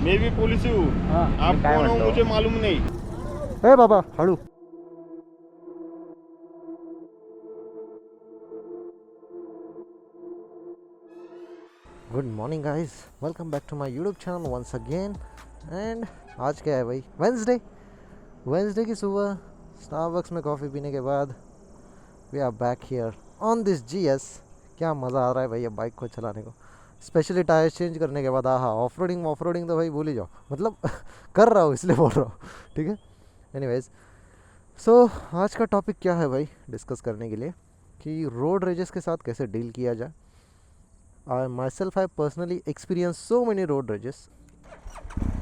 मैं भी पुलिस ही हूँ। आप काय कौन हो म्हणतो? मुझे मालूम नहीं। ए बाबा हळू. Good morning guys, welcome back to my YouTube channel once again. And आज क्या है भाई? वेंसडे की सुबह स्टारबक्स में कॉफ़ी पीने के बाद we are back here on this GS. क्या मज़ा आ रहा है भाई ये बाइक को चलाने को, स्पेशली टायर चेंज करने के बाद. हाँ, ऑफ रोडिंग तो भाई भूल ही जाओ, मतलब कर रहा हूँ इसलिए बोल रहा हूँ, ठीक है. एनीवेज, सो आज का टॉपिक क्या है भाई डिस्कस करने के लिए कि रोड रेजेस के साथ कैसे डील किया जाए. I myself have personally experience so many road rages.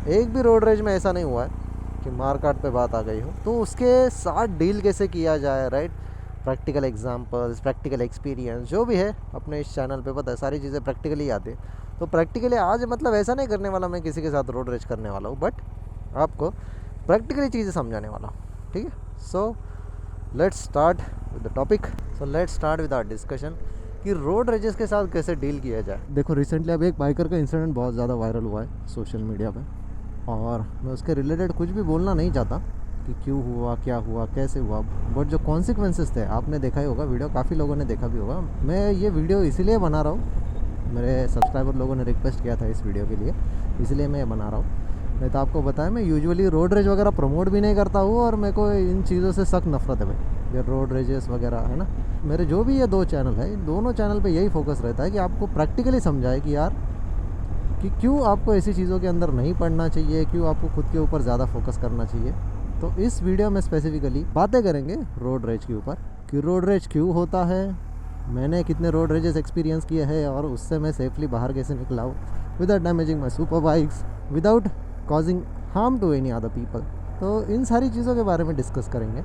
एक भी रोड रेज में ऐसा नहीं हुआ है कि मार काट पे बात आ गई हो, तो उसके साथ डील कैसे किया जाए, right. Practical examples, practical experience जो भी है अपने इस चैनल पे पता है सारी चीज़ें प्रैक्टिकली आती है. तो प्रैक्टिकली आज मतलब ऐसा नहीं करने वाला मैं किसी के साथ रोड रेज करने वाला हूँ, बट आपको प्रैक्टिकली चीज़ें समझाने वाला हूँ, ठीक है. So let's start with the topic. So let's start with our discussion कि रोड रेजेस के साथ कैसे डील किया जाए. देखो, रिसेंटली अभी एक बाइकर का इंसिडेंट बहुत ज़्यादा वायरल हुआ है सोशल मीडिया पे, और मैं उसके रिलेटेड कुछ भी बोलना नहीं चाहता कि क्यों हुआ, क्या हुआ, कैसे हुआ, बट जो कॉन्सिक्वेंसेस थे आपने देखा ही होगा. वीडियो काफ़ी लोगों ने देखा भी होगा. मैं ये वीडियो इसीलिए बना रहा हूँ, मेरे सब्सक्राइबर लोगों ने रिक्वेस्ट किया था इस वीडियो के लिए, इसलिए मैं बना रहा हूँ. नहीं तो आपको बताया, मैं यूजुअली रोड रेज वगैरह प्रमोट भी नहीं करता हूँ, और मेरे को इन चीज़ों से सख्त नफरत है भाई, ये रोड रेजेस वगैरह है ना. मेरे जो भी ये दो चैनल है, दोनों चैनल पे यही फोकस रहता है कि आपको प्रैक्टिकली समझाए कि यार कि क्यों आपको ऐसी चीज़ों के अंदर नहीं पड़ना चाहिए, क्यों आपको खुद के ऊपर ज़्यादा फोकस करना चाहिए. तो इस वीडियो में स्पेसिफिकली बातें करेंगे रोड रेज के ऊपर कि रोड रेज क्यों होता है, मैंने कितने रोड रेजेस एक्सपीरियंस किए हैं, और उससे मैं सेफली बाहर कैसे निकला हूँ without damaging my super bikes, without causing harm to any other people. तो इन सारी चीज़ों के बारे में डिस्कस करेंगे.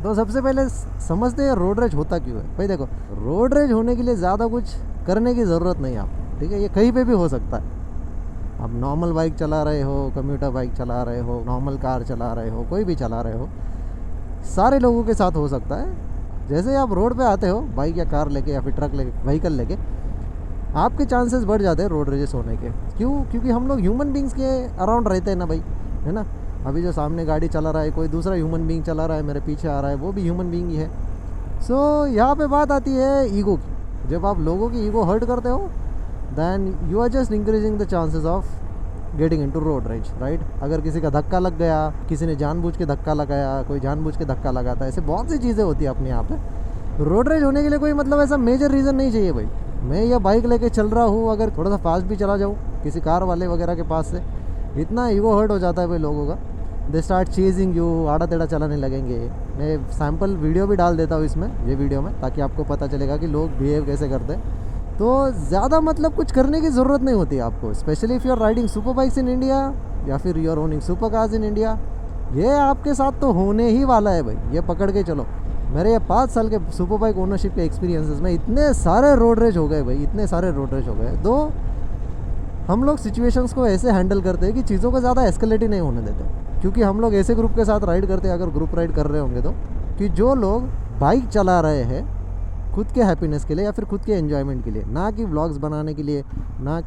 तो सबसे पहले समझते हैं रोड रेज होता क्यों है. भाई देखो, रोड रेज होने के लिए ज़्यादा कुछ करने की ज़रूरत नहीं है आपको, ठीक है. ये कहीं पे भी हो सकता है. आप नॉर्मल बाइक चला रहे हो, कम्यूटर बाइक चला रहे हो, नॉर्मल कार चला रहे हो, कोई भी चला रहे हो, सारे लोगों के साथ हो सकता है. जैसे आप रोड पे आते हो बाइक या कार लेके या फिर ट्रक लेके, व्हीकल लेके, आपके चांसेस बढ़ जाते हैं रोड रेजेस होने के. क्यों? क्योंकि हम लोग ह्यूमन बींग्स के अराउंड रहते हैं ना भाई, है ना. अभी जो सामने गाड़ी चला रहा है, कोई दूसरा ह्यूमन बींग चला रहा है, मेरे पीछे आ रहा है, वो भी ह्यूमन बींग ही है. सो यहाँ पे बात आती है ईगो की. जब आप लोगों की ईगो हर्ट करते हो, then you are just increasing the chances of getting into road rage, right. अगर किसी का धक्का लग गया, किसी ने जानबूझ के धक्का लगाया, कोई जानबूझ के धक्का लगाता है, ऐसे बहुत सी चीज़ें होती है अपने यहाँ पे. रोड रेज होने के लिए कोई मतलब ऐसा मेजर रीज़न नहीं चाहिए भाई. मैं ये बाइक लेके चल रहा हूँ, अगर थोड़ा सा फास्ट भी चला जाऊँ किसी कार वाले वगैरह के पास से, इतना ईगो हर्ट हो जाता है भाई लोगों का. दे स्टार्ट चेजिंग यू, आड़ा टेढ़ा चलाने लगेंगे. मैं सैम्पल वीडियो भी डाल देता हूँ इसमें, ये वीडियो में, ताकि आपको पता चलेगा कि लोग बिहेव कैसे करते हैं. तो ज़्यादा मतलब कुछ करने की ज़रूरत नहीं होती आपको, specially if you are riding super bikes in India या फिर you are owning super cars in India. ये आपके साथ तो होने ही वाला है भाई, ये पकड़ के चलो. मेरे ये 5 साल के सुपर बाइक ओनरशिप के एक्सपीरियंसेस में इतने सारे रोड रेज हो गए भाई, इतने सारे रोड रेज हो गए. तो हम लोग सिचुएशंस को ऐसे हैंडल करते हैं कि चीज़ों को ज़्यादा एस्केलेट ही नहीं होने देते, क्योंकि हम लोग ऐसे ग्रुप के साथ राइड करते हैं, अगर ग्रुप राइड कर रहे होंगे तो, कि जो लोग बाइक चला रहे हैं खुद के हैप्पीनेस के लिए या फिर खुद के एंजॉयमेंट के लिए, ना कि व्लॉग्स बनाने के लिए, ना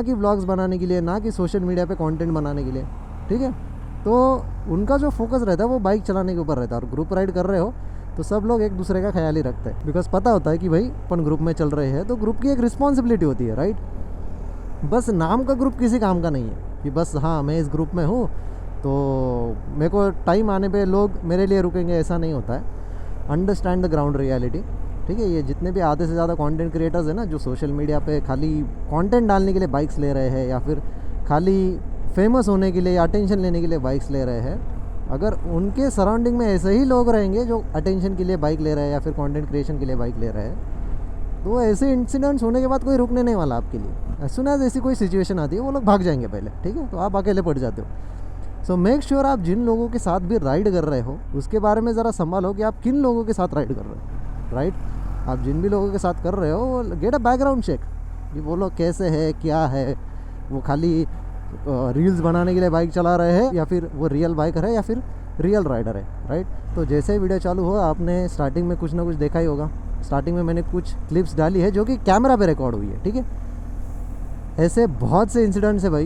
कि व्लॉग्स बनाने के लिए, ना कि सोशल मीडिया पे कंटेंट बनाने के लिए, ठीक है. तो उनका जो फोकस रहता है वो बाइक चलाने के ऊपर रहता है. और ग्रुप राइड कर रहे हो तो सब लोग एक दूसरे का ख्याल ही रखते हैं, बिकॉज पता होता है कि भाई अपन ग्रुप में चल रहे हैं, तो ग्रुप की एक रिस्पॉन्सिबिलिटी होती है, राइट. बस नाम का ग्रुप किसी काम का नहीं है कि बस हाँ मैं इस ग्रुप में हूँ तो मेरे को टाइम आने पे लोग मेरे लिए रुकेंगे, ऐसा नहीं होता है. अंडरस्टैंड द ग्राउंड रियलिटी, ठीक है. ये जितने भी आधे से ज़्यादा कंटेंट क्रिएटर्स हैं ना, जो सोशल मीडिया पे खाली कंटेंट डालने के लिए बाइक्स ले रहे हैं, या फिर खाली फेमस होने के लिए या अटेंशन लेने के लिए बाइक्स ले रहे हैं, अगर उनके सराउंडिंग में ऐसे ही लोग रहेंगे जो अटेंशन के लिए बाइक ले रहे हैं या फिर कंटेंट क्रिएशन के लिए बाइक ले रहे हैं, तो ऐसे इंसिडेंट्स होने के बाद कोई रुकने नहीं वाला आपके लिए. एज सुन एज ऐसी कोई सिचुएशन आती है वो लोग भाग जाएंगे पहले, ठीक है. तो आप अकेले पड़ जाते हो. सो मेक श्योर आप जिन लोगों के साथ भी राइड कर रहे हो उसके बारे में ज़रा संभालो कि आप किन लोगों के साथ राइड कर रहे हो, राइट. आप जिन भी लोगों के साथ कर रहे हो गेट अ बैकग्राउंड चेक कि वो लोग कैसे है, क्या है, वो खाली रील्स बनाने के लिए बाइक चला रहे हैं या फिर वो रियल बाइकर है या फिर रियल राइडर है, राइट. तो जैसे ही वीडियो चालू हो, आपने स्टार्टिंग में कुछ ना कुछ देखा ही होगा. स्टार्टिंग में मैंने कुछ क्लिप्स डाली है जो कि कैमरा पे रिकॉर्ड हुई है, ठीक है. ऐसे बहुत से इंसिडेंट्स है भाई,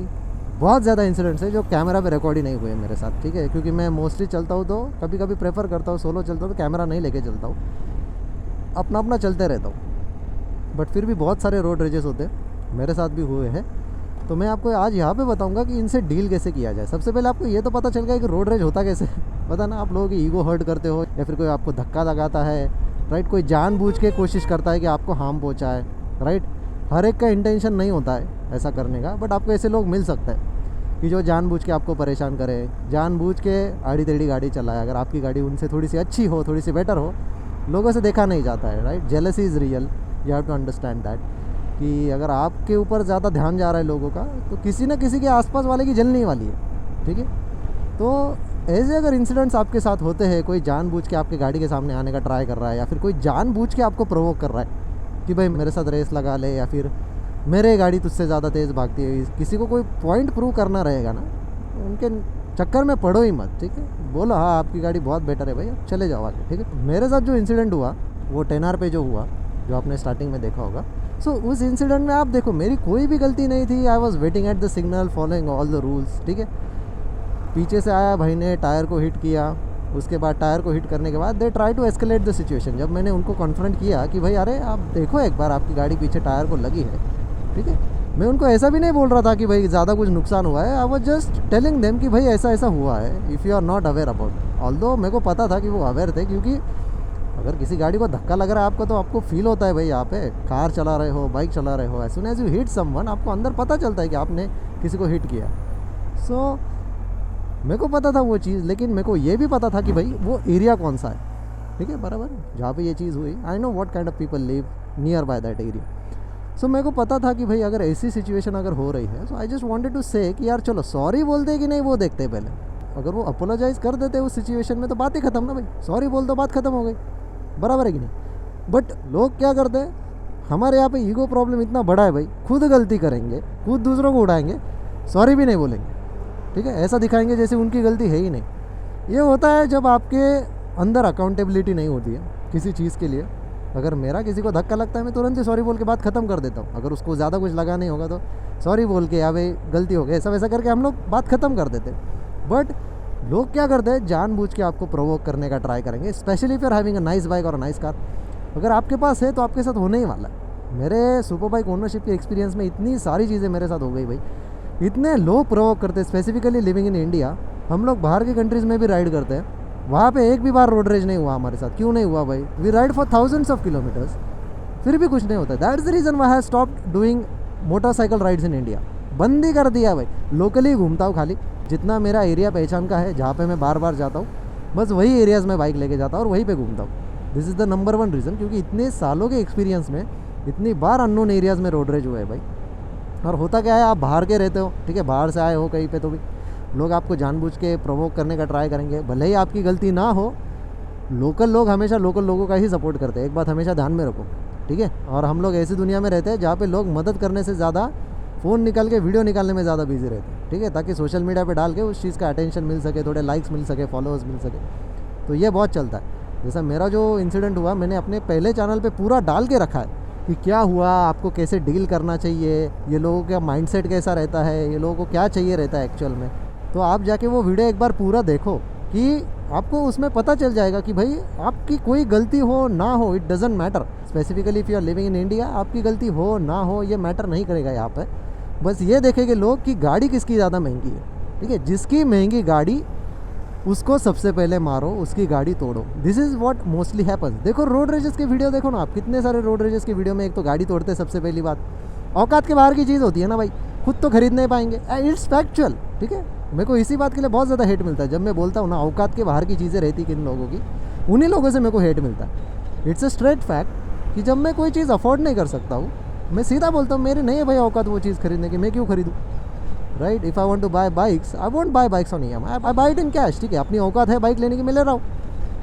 बहुत ज़्यादा इंसिडेंट्स है जो कैमरा पे रिकॉर्ड ही नहीं हुए मेरे साथ, ठीक है। क्योंकि मैं मोस्टली चलता हूँ तो कभी कभी प्रेफर करता हूँ सोलो चलता हूँ तो कैमरा नहीं लेके चलता हूँ, अपना अपना चलते रहता हूँ। बट फिर भी बहुत सारे रोड रेजेस होते हैं, मेरे साथ भी हुए हैं। तो मैं आपको आज यहाँ पे बताऊँगा कि इनसे डील कैसे किया जाए। सबसे पहले आपको ये तो पता चल गया कि रोड रेज होता कैसे पता ना, आप लोगों की ईगो हर्ट करते हो या फिर कोई आपको धक्का लगाता है, राइट। कोई जानबूझ के कोशिश करता है कि आपको हार्म पहुँचाए, राइट। हर एक का इंटेंशन नहीं होता है ऐसा करने का, बट आपको ऐसे लोग मिल सकते हैं कि जो जानबूझ के आपको परेशान करे, जानबूझ के आड़ी टेढ़ी गाड़ी चलाए। अगर आपकी गाड़ी उनसे थोड़ी सी अच्छी हो, थोड़ी सी बेटर हो, लोगों से देखा नहीं जाता है, right. Jealousy is real, you have to understand that कि अगर आपके ऊपर ज़्यादा ध्यान जा रहा है लोगों का तो किसी न किसी के आसपास वाले की जलने वाली है, ठीक है। तो ऐसे अगर इंसिडेंट्स आपके साथ होते हैं, कोई जानबूझ के आपके गाड़ी के सामने आने का ट्राई कर रहा है या फिर कोई जानबूझ के आपको प्रोवोक कर रहा है कि भाई मेरे साथ रेस लगा ले या फिर मेरे गाड़ी तुझसे ज़्यादा तेज़ भागती है, किसी को कोई पॉइंट प्रूव करना रहेगा ना, उनके चक्कर में पड़ो ही मत, ठीक है। बोलो हाँ आपकी गाड़ी बहुत बेटर है भाई, अब चले जाओ आगे, ठीक है। मेरे साथ जो इंसिडेंट हुआ वो 10R पे जो हुआ, जो आपने स्टार्टिंग में देखा होगा। सो उस इंसिडेंट में आप देखो मेरी कोई भी गलती नहीं थी। I was waiting at the signal, following all the rules, ठीक है। पीछे से आया भाई ने टायर को हिट किया, उसके बाद टायर को हिट करने के बाद they try to escalate the situation. जब मैंने उनको कॉन्फ्रंट किया कि भाई अरे आप देखो एक बार आपकी गाड़ी पीछे टायर को लगी है, ठीक है। मैं उनको ऐसा भी नहीं बोल रहा था कि भाई ज़्यादा कुछ नुकसान हुआ है। I was just telling them कि भाई ऐसा ऐसा हुआ है, if you are not aware about. Although मेरे को पता था कि वो अवेयर थे, क्योंकि अगर किसी गाड़ी को धक्का लग रहा है आपको तो आपको फील होता है भाई, यहाँ पे कार चला रहे हो, बाइक चला रहे हो, as soon as you hit someone आपको अंदर पता चलता है कि आपने किसी को हिट किया। सो मेरे को पता था वो चीज़, लेकिन मेरे को ये भी पता था कि भाई वो एरिया कौन सा है, ठीक है, बराबर जहाँ पे ये चीज़ हुई। I know what kind of people live near by that area. So मेरे को पता था कि भाई अगर ऐसी सिचुएशन अगर हो रही है, सो आई जस्ट वांटेड टू से कि यार चलो सॉरी बोलते कि नहीं वो देखते पहले। अगर वो अपोलोजाइज़ कर देते उस सिचुएशन में तो बात ही खत्म ना भाई, सॉरी बोल दो बात खत्म हो गई, बराबर है कि नहीं। बट लोग क्या करते हैं, हमारे यहाँ पे ईगो प्रॉब्लम इतना बड़ा है भाई, खुद गलती करेंगे, खुद दूसरों को उड़ाएंगे, सॉरी भी नहीं बोलेंगे, ठीक है। ऐसा दिखाएंगे जैसे उनकी गलती है ही नहीं। ये होता है जब आपके अंदर अकाउंटेबिलिटी नहीं होती है किसी चीज़ के लिए। अगर मेरा किसी को धक्का लगता है मैं तुरंत ही सॉरी बोल के बात ख़त्म कर देता हूँ। अगर उसको ज़्यादा कुछ लगा नहीं होगा तो सॉरी बोल के या भाई गलती हो गई ऐसा वैसा करके हम लोग बात ख़त्म कर देते। बट लोग क्या करते हैं, जानबूझ के आपको प्रोवोक करने का ट्राई करेंगे, specially if you are having a nice bike और अ नाइस कार। अगर आपके पास है तो आपके साथ होने ही वाला है। मेरे सुपर बाइक ओनरशिप के एक्सपीरियंस में इतनी सारी चीज़ें मेरे साथ हो गई भाई। इतने लोग प्रोवोक करते हैं, स्पेसिफिकली लिविंग इन इंडिया। हम लोग बाहर के कंट्रीज़ में भी राइड करते हैं, वहाँ पे एक भी बार रोड रेज नहीं हुआ हमारे साथ। क्यों नहीं हुआ भाई, we ride for thousands of kilometres, फिर भी कुछ नहीं होता। That is the reason why I stopped doing motorcycle rides in India. बंद ही कर दिया भाई, लोकली घूमता हूँ खाली। जितना मेरा एरिया पहचान का है, जहाँ पे मैं बार बार जाता हूँ, बस वही एरियाज़ में बाइक लेके जाता हूँ और वहीं पे घूमता हूँ। This is the number 1 reason, क्योंकि इतने सालों के एक्सपीरियंस में इतनी बार अननोन एरियाज़ में रोड रेज हुआ है भाई। और होता क्या है, आप बाहर के रहते हो, ठीक है, बाहर से आए हो कहीं पे, तो भी लोग आपको जानबूझ के प्रोवोक करने का ट्राई करेंगे, भले ही आपकी गलती ना हो। लोकल लोग हमेशा लोकल लोगों का ही सपोर्ट करते हैं, एक बात हमेशा ध्यान में रखो, ठीक है। और हम लोग ऐसी दुनिया में रहते हैं जहाँ पे लोग मदद करने से ज़्यादा फ़ोन निकाल के वीडियो निकालने में ज़्यादा बिजी रहते हैं, ठीक है, ताकि सोशल मीडिया पे डाल के उस चीज़ का अटेंशन मिल सके, थोड़े लाइक्स मिल सके, फॉलोअर्स मिल सके। तो ये बहुत चलता है। जैसा मेरा जो इंसिडेंट हुआ, मैंने अपने पहले चैनल पे पूरा डाल के रखा है कि क्या हुआ, आपको कैसे डील करना चाहिए, ये लोगों का माइंडसेट कैसा रहता है, ये लोगों को क्या चाहिए रहता है एक्चुअल में। तो आप जाके वो वीडियो एक बार पूरा देखो कि आपको उसमें पता चल जाएगा कि भाई आपकी कोई गलती हो ना हो, it doesn't matter. Specifically if you are living in India, आपकी गलती हो ना हो ये मैटर नहीं करेगा यहाँ पर। बस ये देखेंगे लोग कि गाड़ी किसकी ज़्यादा महंगी है, ठीक है। जिसकी महंगी गाड़ी उसको सबसे पहले मारो, उसकी गाड़ी तोड़ो। This is what mostly happens. देखो रोड रेजेस के वीडियो देखो ना आप, कितने सारे रोड रेजेस के वीडियो में एक तो गाड़ी तोड़ते हैं, सबसे पहली बात। औकात के बाहर की चीज़ होती है ना भाई, खुद तो खरीद नहीं पाएंगे, इट्स फैक्चुअल, ठीक है। मेरे को इसी बात के लिए बहुत ज़्यादा हेट मिलता है जब मैं बोलता हूँ ना औकात के बाहर की चीज़ें रहती किन लोगों की, उन्हीं लोगों से मेरे को हेट मिलता है। इट्स अ स्ट्रेट फैक्ट कि जब मैं कोई चीज़ अफोर्ड नहीं कर सकता हूँ, मैं सीधा बोलता हूँ मेरे नहीं है भाई औकात वो चीज़ खरीदने की, मैं क्यों खरीदूँ, right. If I want to buy bikes, I won't buy bikes on EMI, I buy it in cash, ठीक है। अपनी औकात है बाइक लेने की, मैं ले रहा हूँ।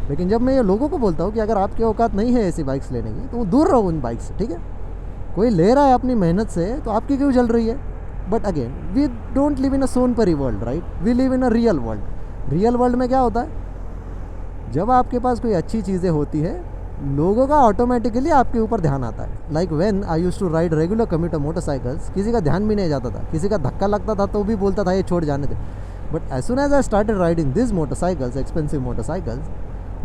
लेकिन जब मैं ये लोगों को बोलता हूँ कि अगर आपकी औकात नहीं है ऐसी बाइक्स लेने की, तो दूर रहो उन बाइक से, ठीक है। कोई ले रहा है अपनी मेहनत से, तो आपकी क्यों चल रही है। But again we don't live in a Sonpari world, right, we live in a real world. Real world में क्या होता है, जब आपके पास कोई अच्छी चीज़ें होती है लोगों का ऑटोमेटिकली आपके ऊपर ध्यान आता है। Like when I used to ride regular commuter motorcycles, किसी का ध्यान भी नहीं जाता था, किसी का धक्का लगता था तो भी बोलता था ये छोड़ जाने दे। But as soon as I started riding this motorcycles, expensive motorcycles,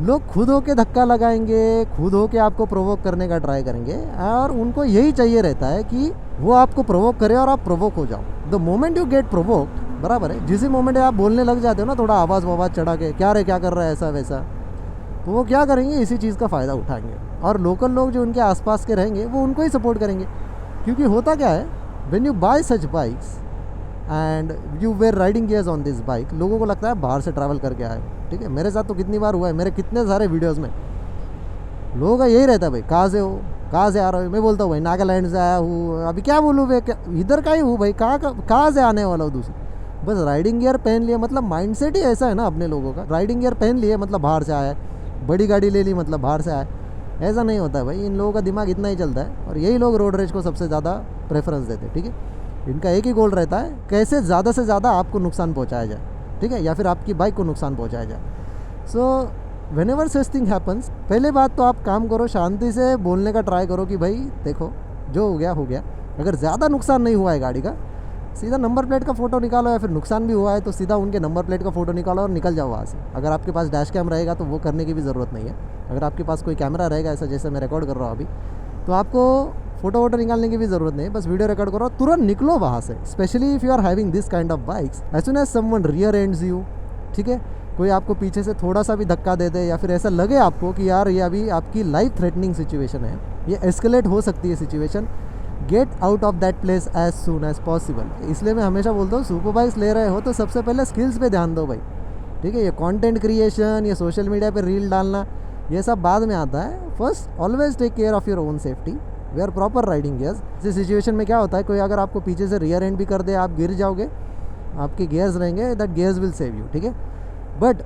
लोग खुद होके धक्का लगाएंगे, खुद होके आपको प्रोवोक करने का ट्राई करेंगे, और उनको यही चाहिए रहता है कि वो आपको प्रोवोक करे और आप प्रोवोक हो जाओ। The moment you get provoked, बराबर है, जिस मोमेंट आप बोलने लग जाते हो ना, थोड़ा आवाज़ चढ़ा के, क्या रे क्या कर रहा है ऐसा वैसा, तो वो क्या करेंगे, इसी चीज़ का फ़ायदा उठाएंगे। और लोकल लोग जो उनके आसपास के रहेंगे वो उनको ही सपोर्ट करेंगे। क्योंकि होता क्या है, when you buy such bikes and you wear riding gears on this bike, लोगों को लगता है बाहर से ट्रैवल करके आए। ठीक है, मेरे साथ तो कितनी बार हुआ है, मेरे कितने सारे वीडियोज़ में लोगों का यही रहता है, भाई कहाँ से हो, कहाँ से आ रहे हो। मैं बोलता हूँ भाई नागालैंड से आया हूँ, अभी क्या बोलूँ भाई, इधर का ही हूँ भाई, कहाँ से आने वाला हूँ दूसरी। बस राइडिंग गियर पहन लिया, मतलब माइंडसेट ही ऐसा है ना अपने लोगों का, राइडिंग गियर पहन लिए मतलब बाहर से आया, बड़ी गाड़ी ले ली मतलब बाहर से आया। ऐसा नहीं होता है भाई, इन लोगों का दिमाग इतना ही चलता है, और यही लोग रोड रेज को सबसे ज़्यादा प्रेफरेंस देते हैं। ठीक है, इनका एक ही गोल रहता है, कैसे ज़्यादा से ज़्यादा आपको नुकसान पहुँचाया जाए, ठीक है, या फिर आपकी बाइक को नुकसान पहुँचाया जाए। So whenever such thing happens, पहले बात तो आप काम करो, शांति से बोलने का ट्राई करो कि भाई देखो जो हो गया। अगर ज़्यादा नुकसान नहीं हुआ है गाड़ी का, सीधा नंबर प्लेट का फ़ोटो निकालो, या फिर नुकसान भी हुआ है तो सीधा उनके नंबर प्लेट का फ़ोटो निकालो और निकल जाओ वहाँ से। अगर आपके पास डैश कैम रहेगा तो वो करने की भी ज़रूरत नहीं है। अगर आपके पास कोई कैमरा रहेगा, ऐसा जैसे मैं रिकॉर्ड कर रहा हूँ अभी, तो आपको फ़ोटो निकालने की भी ज़रूरत नहीं है, बस वीडियो रिकॉर्ड करो, तुरंत निकलो वहाँ से। Specially if you are having this kind of bikes, as soon as someone rear ends you, ठीक है, कोई आपको पीछे से थोड़ा सा भी धक्का दे दे, या फिर ऐसा लगे आपको कि यार ये अभी आपकी लाइफ थ्रेटनिंग सिचुएशन है, ये एस्केलेट हो सकती है situation, get out of that place as soon as possible. इसलिए मैं हमेशा बोलता हूँ, सुपर बाइक्स ले रहे हो तो सबसे पहले स्किल्स पे ध्यान दो भाई। ठीक है, ये कंटेंट क्रिएशन, ये सोशल मीडिया पे रील डालना, ये सब बाद में आता है। First always take care of your own safety, we are proper riding gears. इस सिचुएशन में क्या होता है, कोई अगर आपको पीछे से रियर एंड भी कर दे, आप गिर जाओगे, आपके गियर्स रहेंगे, that gears will save you. ठीक है, बट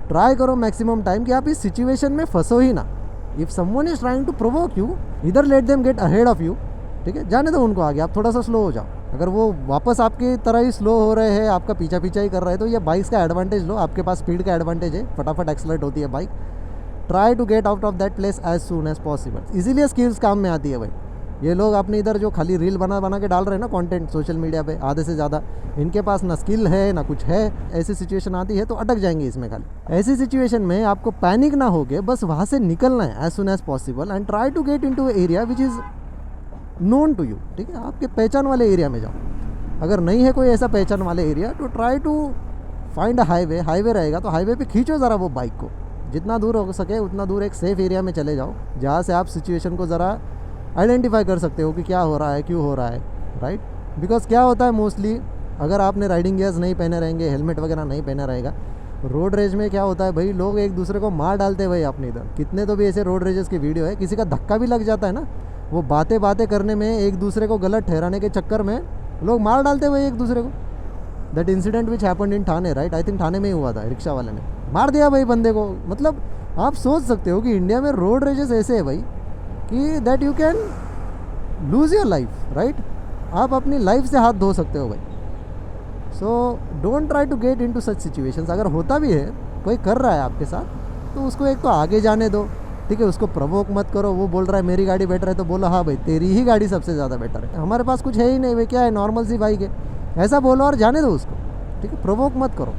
ट्राई करो मैक्सिमम टाइम कि आप इस सिचुएशन में फंसो ही ना। If someone is trying to provoke you, इधर let them get ahead of you, ठीक है, जाने दो उनको आगे, आप थोड़ा सा स्लो हो जाओ। अगर वो वापस आपकी तरह ही स्लो हो रहे हैं, आपका पीछा ही कर रहे हैं, तो ये बाइक्स का एडवांटेज लो, आपके पास स्पीड का एडवांटेज है, फटाफट एक्सलेट होती है bike. Try to get out of that place as soon as possible. इसीलिए स्किल्स काम में आती है भाई। ये लोग अपने इधर जो खाली रील बना के डाल रहे हैं ना कंटेंट सोशल मीडिया पे, आधे से ज़्यादा इनके पास ना स्किल है ना कुछ है। ऐसी सिचुएशन आती है तो अटक जाएंगे इसमें खाली। ऐसी सिचुएशन में आपको पैनिक ना होके बस वहाँ से निकलना है as soon as possible, and try to get into area which is known to you. ठीक है, आपके पहचान वाले एरिया में जाओ। अगर नहीं है कोई ऐसा पहचान वाले एरिया, तो try to find a highway रहेगा तो हाईवे पे खींचो ज़रा वो बाइक को, जितना दूर हो सके उतना दूर एक सेफ़ एरिया में चले जाओ, जहाँ से आप सिचुएशन को ज़रा आइडेंटिफाई कर सकते हो कि क्या हो रहा है, क्यों हो रहा है, राइट। बिकॉज क्या होता है मोस्टली, अगर आपने राइडिंग गियर्स नहीं पहने रहेंगे, हेलमेट वगैरह नहीं पहना रहेगा, रोड रेज में क्या होता है भाई, लोग एक दूसरे को मार डालते हैं भाई अपने इधर। कितने तो भी ऐसे रोड रेजेस की वीडियो है, किसी का धक्का भी लग जाता है ना, वो बातें करने में एक दूसरे को गलत ठहराने के चक्कर में लोग मार डालते हुए एक दूसरे को। That incident which happened in Thane, right, I think Thane में ही हुआ था, रिक्शा वाले ने मार दिया भाई बंदे को। मतलब आप सोच सकते हो कि इंडिया में रोड रेजेस ऐसे है भाई कि that you can lose your life, right. आप अपनी लाइफ से हाथ धो सकते हो भाई। So don't try to get into such situations. अगर होता भी है, कोई कर रहा है आपके साथ, तो उसको एक तो आगे जाने दो, ठीक है, उसको प्रवोक मत करो। वो बोल रहा है मेरी गाड़ी बेटर है, तो बोलो हाँ भाई तेरी ही गाड़ी सबसे ज़्यादा बेटर है, हमारे पास कुछ है ही नहीं भाई, क्या है, नॉर्मल सी बाइक है, ऐसा बोलो और जाने दो उसको। ठीक है, प्रवोक मत करो।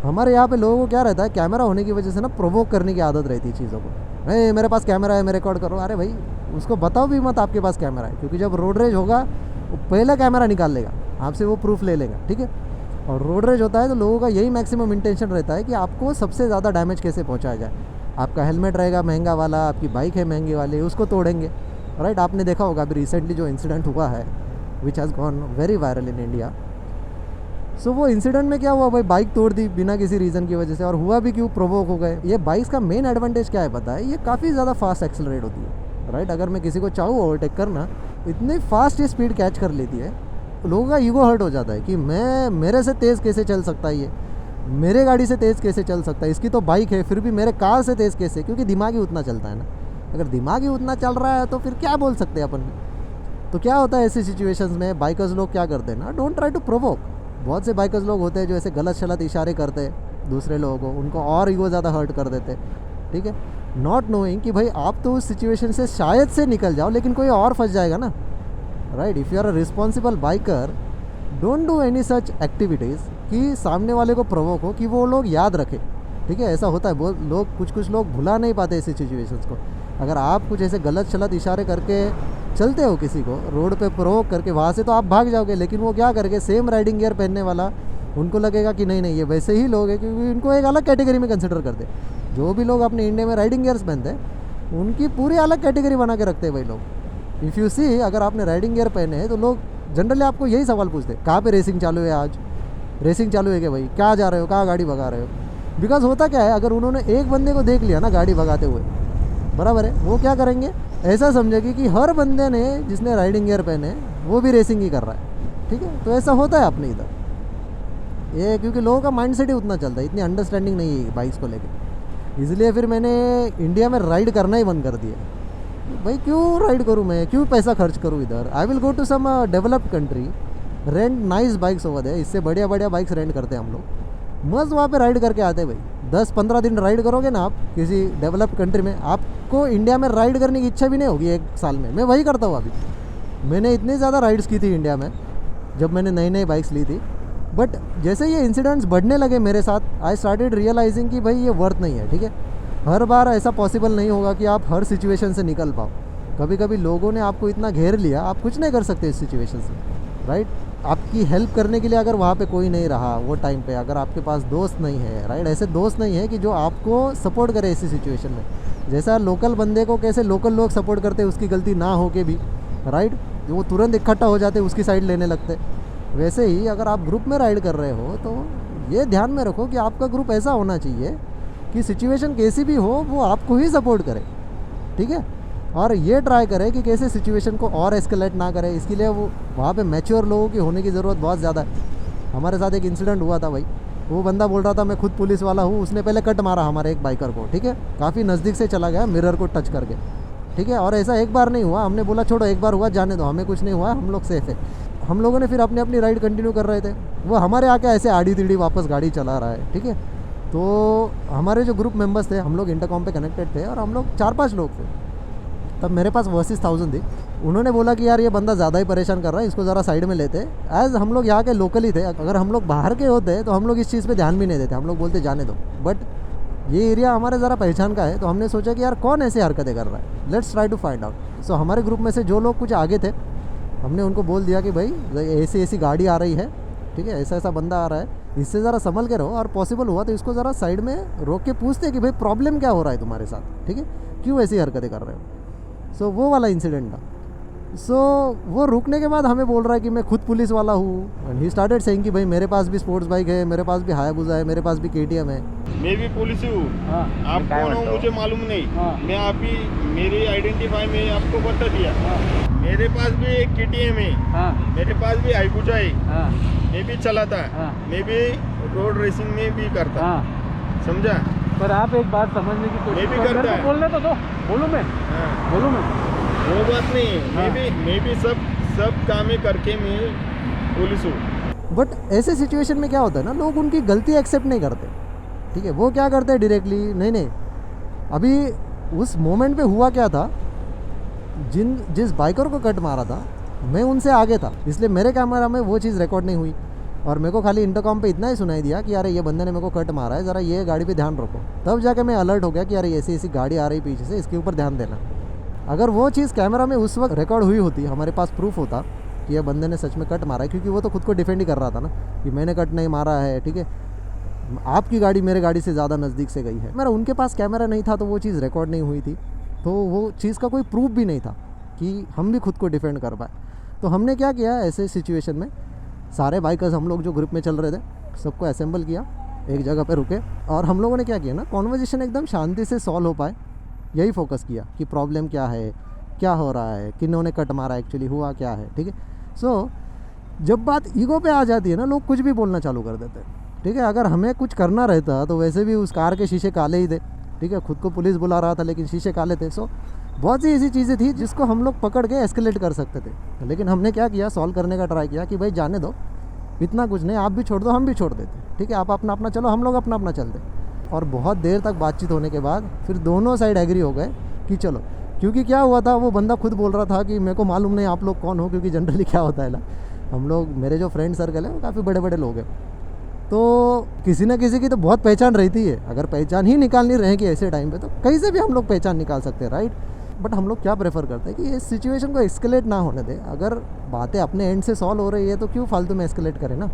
हमारे यहाँ पे लोगों को क्या रहता है, कैमरा होने की वजह से ना प्रवोक करने की आदत रहती है चीज़ों को। मेरे पास कैमरा है, मैं रिकॉर्ड करो। अरे भाई उसको बताओ भी मत आपके पास कैमरा है, क्योंकि जब रोड रेज होगा वो पहला कैमरा निकाल लेगा आपसे, वो प्रूफ ले लेगा। ठीक है, और रोड रेज होता है तो लोगों का यही मैक्सिमम इंटेंशन रहता है कि आपको सबसे ज़्यादा डैमेज कैसे पहुँचाया जाए। आपका हेलमेट रहेगा महंगा वाला, आपकी बाइक है महंगी वाली, उसको तोड़ेंगे, राइट। आपने देखा होगा अभी रिसेंटली जो इंसिडेंट हुआ है, which has gone very viral in India. So वो इंसिडेंट में क्या हुआ भाई, बाइक तोड़ दी बिना किसी रीज़न की वजह से, और हुआ भी क्यों, प्रोवोक हो गए। ये बाइक्स का मेन एडवांटेज क्या है पता है, ये काफ़ी ज़्यादा फास्ट एक्सेलरेट होती है, राइट। अगर मैं किसी को चाहूँ ओवरटेक करना, इतनी फास्ट ये स्पीड कैच कर लेती है, लोगों का ईगो हर्ट हो जाता है कि मेरे से तेज़ कैसे चल सकता है, ये मेरे गाड़ी से तेज़ कैसे चल सकता है, इसकी तो बाइक है फिर भी मेरे कार से तेज़ कैसे, क्योंकि दिमाग ही उतना चलता है ना। अगर दिमाग ही उतना चल रहा है तो फिर क्या बोल सकते हैं अपन। तो क्या होता है ऐसी सिचुएशंस में, बाइकर्स लोग क्या करते हैं ना, डोंट ट्राई टू प्रोवोक। बहुत से बाइकर्स लोग होते हैं जो ऐसे गलत शलत इशारे करते हैं दूसरे लोगों को, उनको और ईगो ज़्यादा हर्ट कर देते हैं। ठीक है, नॉट नोइंग कि भाई आप तो उस सिचुएशन से शायद से निकल जाओ, लेकिन कोई और फंस जाएगा ना, right. If you are a responsible biker, don't do any such activities कि सामने वाले को प्रोवोक हो, कि वो लोग याद रखें, ठीक है। ऐसा होता है, बहुत लोग कुछ लोग भुला नहीं पाते ऐसी सिचुएशंस को। अगर आप कुछ ऐसे गलत शलत इशारे करके चलते हो किसी को रोड पे प्रोवोक करके, वहाँ से तो आप भाग जाओगे, लेकिन वो क्या करेंगे, सेम राइडिंग गियर पहनने वाला, उनको लगेगा कि नहीं ये वैसे ही लोग हैं, क्योंकि उनको एक अलग कैटेगरी में कंसिडर करते हैं। जो भी लोग अपने इंडिया में राइडिंग गियर्स पहनते हैं, उनकी पूरी अलग कैटेगरी बना के रखते हैं भाई लोग। इफ़ यू सी, अगर आपने राइडिंग गियर पहने हैं तो लोग जनरली आपको यही सवाल पूछते हैं, कहाँ पे रेसिंग चालू है, आज रेसिंग चालू है क्या भाई, क्या जा रहे हो, कहाँ गाड़ी भगा रहे हो। बिकॉज होता क्या है, अगर उन्होंने एक बंदे को देख लिया ना गाड़ी भगाते हुए, बराबर है, वो क्या करेंगे, ऐसा समझेगी कि हर बंदे ने जिसने राइडिंग गियर पहने वो भी रेसिंग ही कर रहा है, ठीक है। तो ऐसा होता है अपने इधर ये, क्योंकि लोगों का माइंडसेट ही उतना चलता है, इतनी अंडरस्टैंडिंग नहीं है बाइक्स को लेकर। इसलिए फिर मैंने इंडिया में राइड करना ही बंद कर दिया। भाई क्यों राइड करूँ मैं, क्यों पैसा खर्च करूँ इधर। I will go to some developed country, rent nice bikes over there. इससे बढ़िया बढ़िया बाइक्स रेंट करते हैं हम लोग, मस्त वहाँ पे राइड करके आते हैं भाई। 10-15 दिन राइड करोगे ना आप किसी डेवलप्ड कंट्री में, आपको इंडिया में राइड करने की इच्छा भी नहीं होगी एक साल में। मैं वही करता हूँ अभी। मैंने इतनी ज़्यादा राइड्स की थी इंडिया में जब मैंने नई नई बाइक्स ली थी, बट जैसे ये इंसिडेंट्स बढ़ने लगे मेरे साथ, आई स्टार्टेड रियलाइजिंग कि भाई ये वर्थ नहीं है, ठीक है। हर बार ऐसा पॉसिबल नहीं होगा कि आप हर सिचुएशन से निकल पाओ। कभी कभी लोगों ने आपको इतना घेर लिया, आप कुछ नहीं कर सकते इस सिचुएशन से, राइट। आपकी हेल्प करने के लिए अगर वहाँ पे कोई नहीं रहा वो टाइम पे, अगर आपके पास दोस्त नहीं है, राइट, ऐसे दोस्त नहीं है कि जो आपको सपोर्ट करे ऐसी सिचुएशन में। जैसा लोकल बंदे को कैसे लोकल लोग सपोर्ट करते उसकी गलती ना हो के भी, राइट, वो तुरंत इकट्ठा हो जाते, उसकी साइड लेने लगते। वैसे ही अगर आप ग्रुप में राइड कर रहे हो तो ये ध्यान में रखो कि आपका ग्रुप ऐसा होना चाहिए कि सिचुएशन कैसी भी हो वो आपको ही सपोर्ट करे, ठीक है। और ये ट्राई करे कि कैसे सिचुएशन को और एस्केलेट ना करे। इसके लिए वो वहाँ पे मैच्योर लोगों की होने की ज़रूरत बहुत ज़्यादा है। हमारे साथ एक इंसिडेंट हुआ था भाई, वो बंदा बोल रहा था मैं खुद पुलिस वाला हूँ, उसने पहले कट मारा हमारे एक बाइकर को, ठीक है, काफ़ी नज़दीक से चला गया, मिरर को टच करके, ठीक है। और ऐसा एक बार नहीं हुआ, हमने बोला छोड़ो, एक बार हुआ जाने दो, हमें कुछ नहीं हुआ, हम लोग सेफ है। हम लोगों ने फिर अपनी अपनी राइड कंटिन्यू कर रहे थे, वो हमारे आके ऐसे आड़ी टीढ़ी वापस गाड़ी चला रहा है, ठीक है। तो हमारे जो ग्रुप मेंबर्स थे, हम लोग इंटरकॉम पे कनेक्टेड थे और हम लोग 4-5 लोग थे। तब मेरे पास वर्सेस 1000 थी। उन्होंने बोला कि यार ये बंदा ज़्यादा ही परेशान कर रहा है, इसको ज़रा साइड में लेते। एज हम लोग यहाँ के लोकल ही थे, अगर हम लोग बाहर के होते तो हम लोग इस चीज़ पे ध्यान भी नहीं देते, हम लोग बोलते जाने दो। बट ये एरिया हमारे ज़रा पहचान का है, तो हमने सोचा कि यार कौन ऐसी हरकतें कर रहा है, let's try to find out. So हमारे ग्रुप में से जो लोग कुछ आगे थे, हमने उनको बोल दिया कि भाई ऐसी गाड़ी आ रही है, ठीक है, ऐसा बंदा आ रहा है, इससे ज़रा संभल के रहो, और पॉसिबल हुआ तो इसको ज़रा साइड में रोक के पूछते कि भाई प्रॉब्लम क्या हो रहा है तुम्हारे साथ, ठीक है, क्यों ऐसी हरकतें कर रहे हो। सो वो वाला इंसिडेंट था। सो वो रुकने के बाद हमें बोल रहा है कि मैं खुद पुलिस वाला हूँ, एंड ही स्टार्टेड सेइंग कि भाई मेरे पास भी स्पोर्ट्स बाइक है, मेरे पास भी हायाबुसा है, मेरे पास भी KTM है। मैं भी पुलिस हूँ। आप कौन हो मुझे मालूम नहीं। मैं अभी मेरी आइडेंटिफाई में आपको बता दिया। मेरे पास भी एक KTM है, मेरे पास भी हायाबुसा है, मैं भी चलाता, मैं भी रोड रेसिंग में भी करता, समझा। पर आप एक बात समझने की कोशिश मैं भी करता है। बोलने तो दो, बोलूँ मैं। वो बात नहीं है, मैं भी सब काम करके मैं पुलिस हूँ। बट ऐसे सिचुएशन में क्या होता है ना, लोग उनकी गलती एक्सेप्ट नहीं करते, ठीक है। वो क्या करते हैं डायरेक्टली, नहीं अभी उस मोमेंट पे हुआ क्या था, जिस बाइकर को कट मारा था मैं उनसे आगे था, इसलिए मेरे कैमरा में वो चीज़ रिकॉर्ड नहीं हुई, और मेरे को खाली इंटरकॉम पे इतना ही सुनाई दिया कि यार ये बंदे ने मेरे को कट मारा है, ज़रा ये गाड़ी पे ध्यान रखो। तब जाके मैं अलर्ट हो गया कि यार ऐसी गाड़ी आ रही पीछे से, इसके ऊपर ध्यान देना। अगर वो चीज़ कैमरा में उस वक्त रिकॉर्ड हुई होती, हमारे पास प्रूफ होता कि ये बंदे ने सच में कट मारा है, क्योंकि वो तो खुद को डिफेंड ही कर रहा था ना कि मैंने कट नहीं मारा है, ठीक है, आपकी गाड़ी मेरे गाड़ी से ज़्यादा नज़दीक से गई है। मेरा उनके पास कैमरा नहीं था तो वो चीज़ रिकॉर्ड नहीं हुई थी, तो वो चीज़ का कोई प्रूफ भी नहीं था कि हम भी खुद को डिफेंड कर पाए। तो हमने क्या किया, ऐसे सिचुएशन में सारे बाइकर्स हम लोग जो ग्रुप में चल रहे थे सबको असेंबल किया, एक जगह पे रुके, और हम लोगों ने क्या किया ना, कॉन्वर्जेशन एकदम शांति से सॉल्व हो पाए, यही फोकस किया कि प्रॉब्लम क्या है, क्या हो रहा है, किन्होंने कट मारा, एक्चुअली हुआ क्या है, ठीक है। सो जब बात ईगो पे आ जाती है ना, लोग कुछ भी बोलना चालू कर देते हैं, ठीक है। अगर हमें कुछ करना रहता तो वैसे भी उस कार के शीशे काले ही थे, ठीक है, खुद को पुलिस बुला रहा था लेकिन शीशे काले थे। सो बहुत सी ऐसी चीज़ें थी जिसको हम लोग पकड़ के एस्केलेट कर सकते थे, लेकिन हमने क्या किया, सॉल्व करने का ट्राई किया कि भाई जाने दो, इतना कुछ नहीं, आप भी छोड़ दो, हम भी छोड़ देते, ठीक है, आप अपना अपना चलो, हम लोग अपना अपना चलते। और बहुत देर तक बातचीत होने के बाद फिर दोनों साइड एग्री हो गए कि चलो, क्योंकि क्या हुआ था, वो बंदा खुद बोल रहा था कि मेरे को मालूम नहीं आप लोग कौन हो, क्योंकि जनरली क्या होता है ना, हम लोग, मेरे जो फ्रेंड सर्कल है वो काफ़ी बड़े बड़े लोग हैं, तो किसी ना किसी की तो बहुत पहचान रहती है। अगर पहचान ही निकालनी रहेगी ऐसे टाइम पे तो कहीं से भी हम लोग पहचान निकाल सकते हैं, राइट। बट हम लोग क्या प्रेफर करते हैं कि इस सिचुएशन को एस्केलेट ना होने दें। अगर बातें अपने एंड से सॉल्व हो रही है तो क्यों फालतू में एस्केलेट करें ना।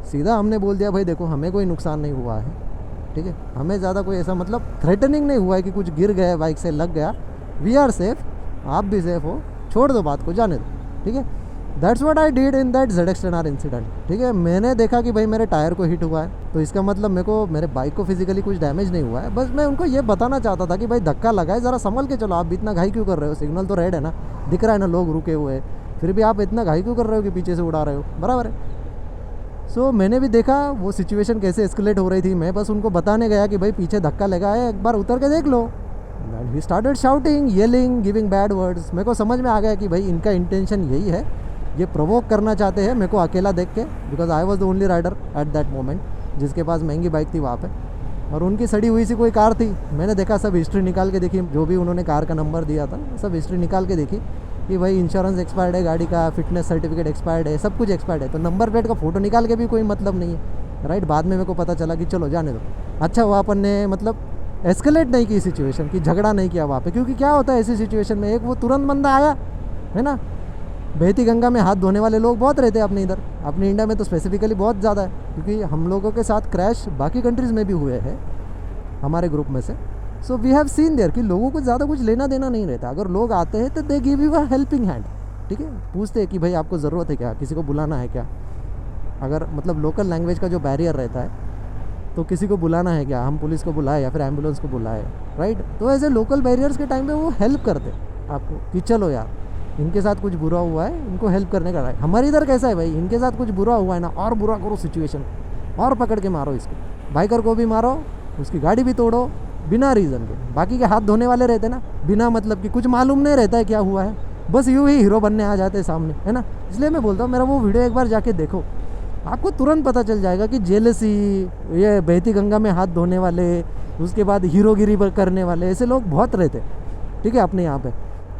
सीधा हमने बोल दिया भाई देखो हमें कोई नुकसान नहीं हुआ है, ठीक है, हमें ज़्यादा कोई ऐसा मतलब थ्रेटनिंग नहीं हुआ है कि कुछ गिर गया बाइक से लग गया, वी आर सेफ, आप भी सेफ हो, छोड़ दो बात को, जाने दो, ठीक है। That's what I did in that ZX10R incident, ठीक है। मैंने देखा कि भाई मेरे टायर को हिट हुआ है, तो इसका मतलब मेरे को, मेरे बाइक को फिजिकली कुछ डैमेज नहीं हुआ है, बस मैं उनको ये बताना चाहता था कि भाई धक्का लगा है, ज़रा संभल के चलो, आप इतना घाई क्यों कर रहे हो, सिग्नल तो रेड है ना, दिख रहा है ना लोग रुके हुए, फिर भी आप इतना घाई क्यों कर रहे हो कि पीछे से उड़ा रहे हो, बराबर है। सो मैंने भी देखा वो सिचुएशन कैसे एस्केलेट हो रही थी, मैं बस उनको बताने गया कि भाई पीछे धक्का लगा है, एक बार उतर के देख लो। He started shouting, yelling, giving bad words. मेरे को समझ में आ गया कि भाई इनका इंटेंशन यही है, ये प्रोवोक करना चाहते हैं मेरे को अकेला देख के, because I was the only rider at that moment जिसके पास महंगी बाइक थी वहाँ पे, और उनकी सड़ी हुई सी कोई कार थी। मैंने देखा, सब हिस्ट्री निकाल के देखी, जो भी उन्होंने कार का नंबर दिया था सब हिस्ट्री निकाल के देखी कि भाई इंश्योरेंस एक्सपायर्ड है गाड़ी का, फिटनेस सर्टिफिकेट एक्सपायर्ड है, सब कुछ एक्सपायर्ड है, तो नंबर प्लेट का फ़ोटो निकाल के भी कोई मतलब नहीं है, राइट। बाद में मेरे को पता चला कि चलो जाने दो, अच्छा हुआ अपन ने मतलब एस्केलेट नहीं की सिचुएशन की, झगड़ा नहीं किया वहाँ पे, क्योंकि क्या होता है ऐसी सिचुएशन में, एक वो तुरंत बंदा आया है ना, बहती गंगा में हाथ धोने वाले लोग बहुत रहते हैं अपने इधर, अपने इंडिया में तो स्पेसिफिकली बहुत ज़्यादा है, क्योंकि हम लोगों के साथ क्रैश बाकी कंट्रीज़ में भी हुए हैं हमारे ग्रुप में से। So we have seen there कि लोगों को ज़्यादा कुछ लेना देना नहीं रहता, अगर लोग आते हैं तो they give you a helping hand, ठीक है, पूछते हैं कि भाई आपको ज़रूरत है क्या, किसी को बुलाना है क्या, अगर मतलब लोकल लैंग्वेज का जो बैरियर रहता है तो किसी को बुलाना है क्या, हम पुलिस को बुलाए या फिर एम्बुलेंस को बुलाए, राइट। तो ऐसे लोकल बैरियर्स के टाइम पे वो हेल्प करते आपको कि चलो यार इनके साथ कुछ बुरा हुआ है, इनको हेल्प करने का है। हमारे इधर कैसा है भाई, इनके साथ कुछ बुरा हुआ है ना, और बुरा करो सिचुएशन, और पकड़ के मारो इसको, बाइकर को भी मारो, उसकी गाड़ी भी तोड़ो बिना रीज़न के। बाकी के हाथ धोने वाले रहते ना, बिना मतलब कि कुछ मालूम नहीं रहता है क्या हुआ है, बस यूँ ही हीरो बनने आ जाते हैं सामने, है ना। इसलिए मैं बोलता हूँ मेरा वो वीडियो एक बार जाके देखो, आपको तुरंत पता चल जाएगा कि जेलसी, ये बहती गंगा में हाथ धोने वाले, उसके बाद हीरोगिरी करने वाले, ऐसे लोग बहुत रहते, ठीक है, अपने यहाँ पे।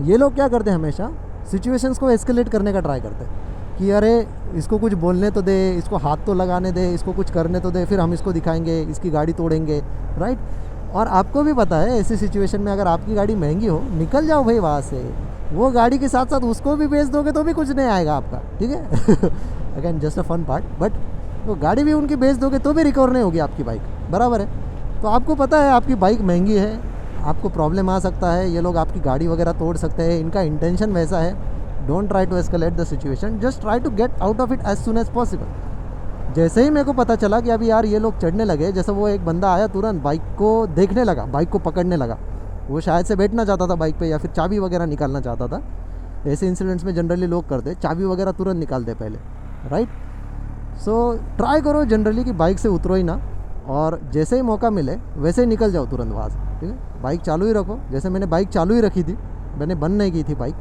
ये लोग क्या करते हैं, हमेशा सिचुएशंस को एस्केलेट करने का ट्राई करते हैं कि अरे इसको कुछ बोलने तो दे, इसको हाथ तो लगाने दे, इसको कुछ करने तो दे, फिर हम इसको दिखाएंगे, इसकी गाड़ी तोड़ेंगे, राइट। और आपको भी पता है ऐसी सिचुएशन में अगर आपकी गाड़ी महंगी हो, निकल जाओ भाई वहाँ से, वो गाड़ी के साथ साथ उसको भी बेच दोगे तो भी कुछ नहीं आएगा आपका, ठीक है। Again just a fun part, but वो गाड़ी भी उनकी बेच दोगे तो भी रिकवर नहीं होगी आपकी बाइक, बराबर है। तो आपको पता है आपकी बाइक महंगी है, आपको प्रॉब्लम आ सकता है, ये लोग आपकी गाड़ी वगैरह तोड़ सकते हैं, इनका इंटेंशन वैसा है। Don't try to escalate the situation, just try to get out of it as soon as possible. जैसे ही मेरे को पता चला कि अभी यार ये लोग चढ़ने लगे, जैसे वो एक बंदा आया तुरंत बाइक को देखने लगा, बाइक को पकड़ने लगा, वो शायद से बैठना चाहता था बाइक पे या फिर चाबी वगैरह निकालना चाहता था। ऐसे इंसिडेंट्स में जनरली लोग करते, चाबी वगैरह तुरंत निकालते पहले, राइट। सो ट्राई करो जनरली कि बाइक से उतरो ही ना, और जैसे ही मौका मिले वैसे ही निकल जाओ तुरंत वहाँ से, ठीक है। बाइक चालू ही रखो, जैसे मैंने बाइक चालू ही रखी थी, मैंने बंद नहीं की थी बाइक,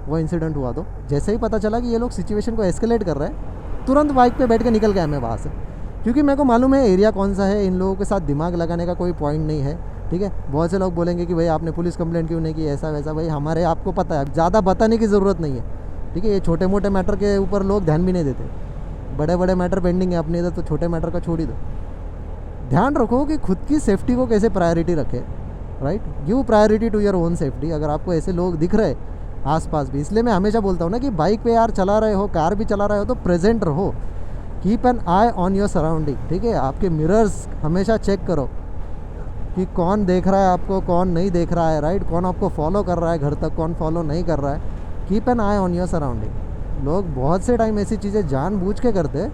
वो इंसिडेंट हुआ तो जैसे ही पता चला कि ये लोग सिचुएशन को एस्केलेट कर रहे हैं, तुरंत बाइक पे बैठ के निकल गया मैं वहाँ से, क्योंकि मेरे को मालूम है एरिया कौन सा है, इन लोगों के साथ दिमाग लगाने का कोई पॉइंट नहीं है, ठीक है। बहुत से लोग बोलेंगे कि भाई आपने पुलिस कंप्लेंट क्यों नहीं की, ऐसा वैसा, भाई हमारे आपको पता है, ज़्यादा बताने की ज़रूरत नहीं है, ठीक है। ये छोटे मोटे मैटर के ऊपर लोग ध्यान भी नहीं देते, बड़े बड़े मैटर पेंडिंग है अपने इधर, तो छोटे मैटर का छोड़ ही दो। ध्यान रखो कि खुद की सेफ्टी को कैसे प्रायोरिटी रखे, right. Give priority to your own safety. अगर आपको ऐसे लोग दिख रहे आसपास भी, इसलिए मैं हमेशा बोलता हूँ ना कि बाइक पे यार चला रहे हो, कार भी चला रहे हो तो प्रेजेंट रहो, keep an I on your surrounding, ठीक है। आपके मिरर्स हमेशा चेक करो कि कौन देख रहा है आपको, कौन नहीं देख रहा है, राइट। कौन आपको फॉलो कर रहा है घर तक, कौन फॉलो नहीं कर रहा है। Keep an I on your surrounding. लोग बहुत से टाइम ऐसी चीज़ें जानबूझ के करते हैं,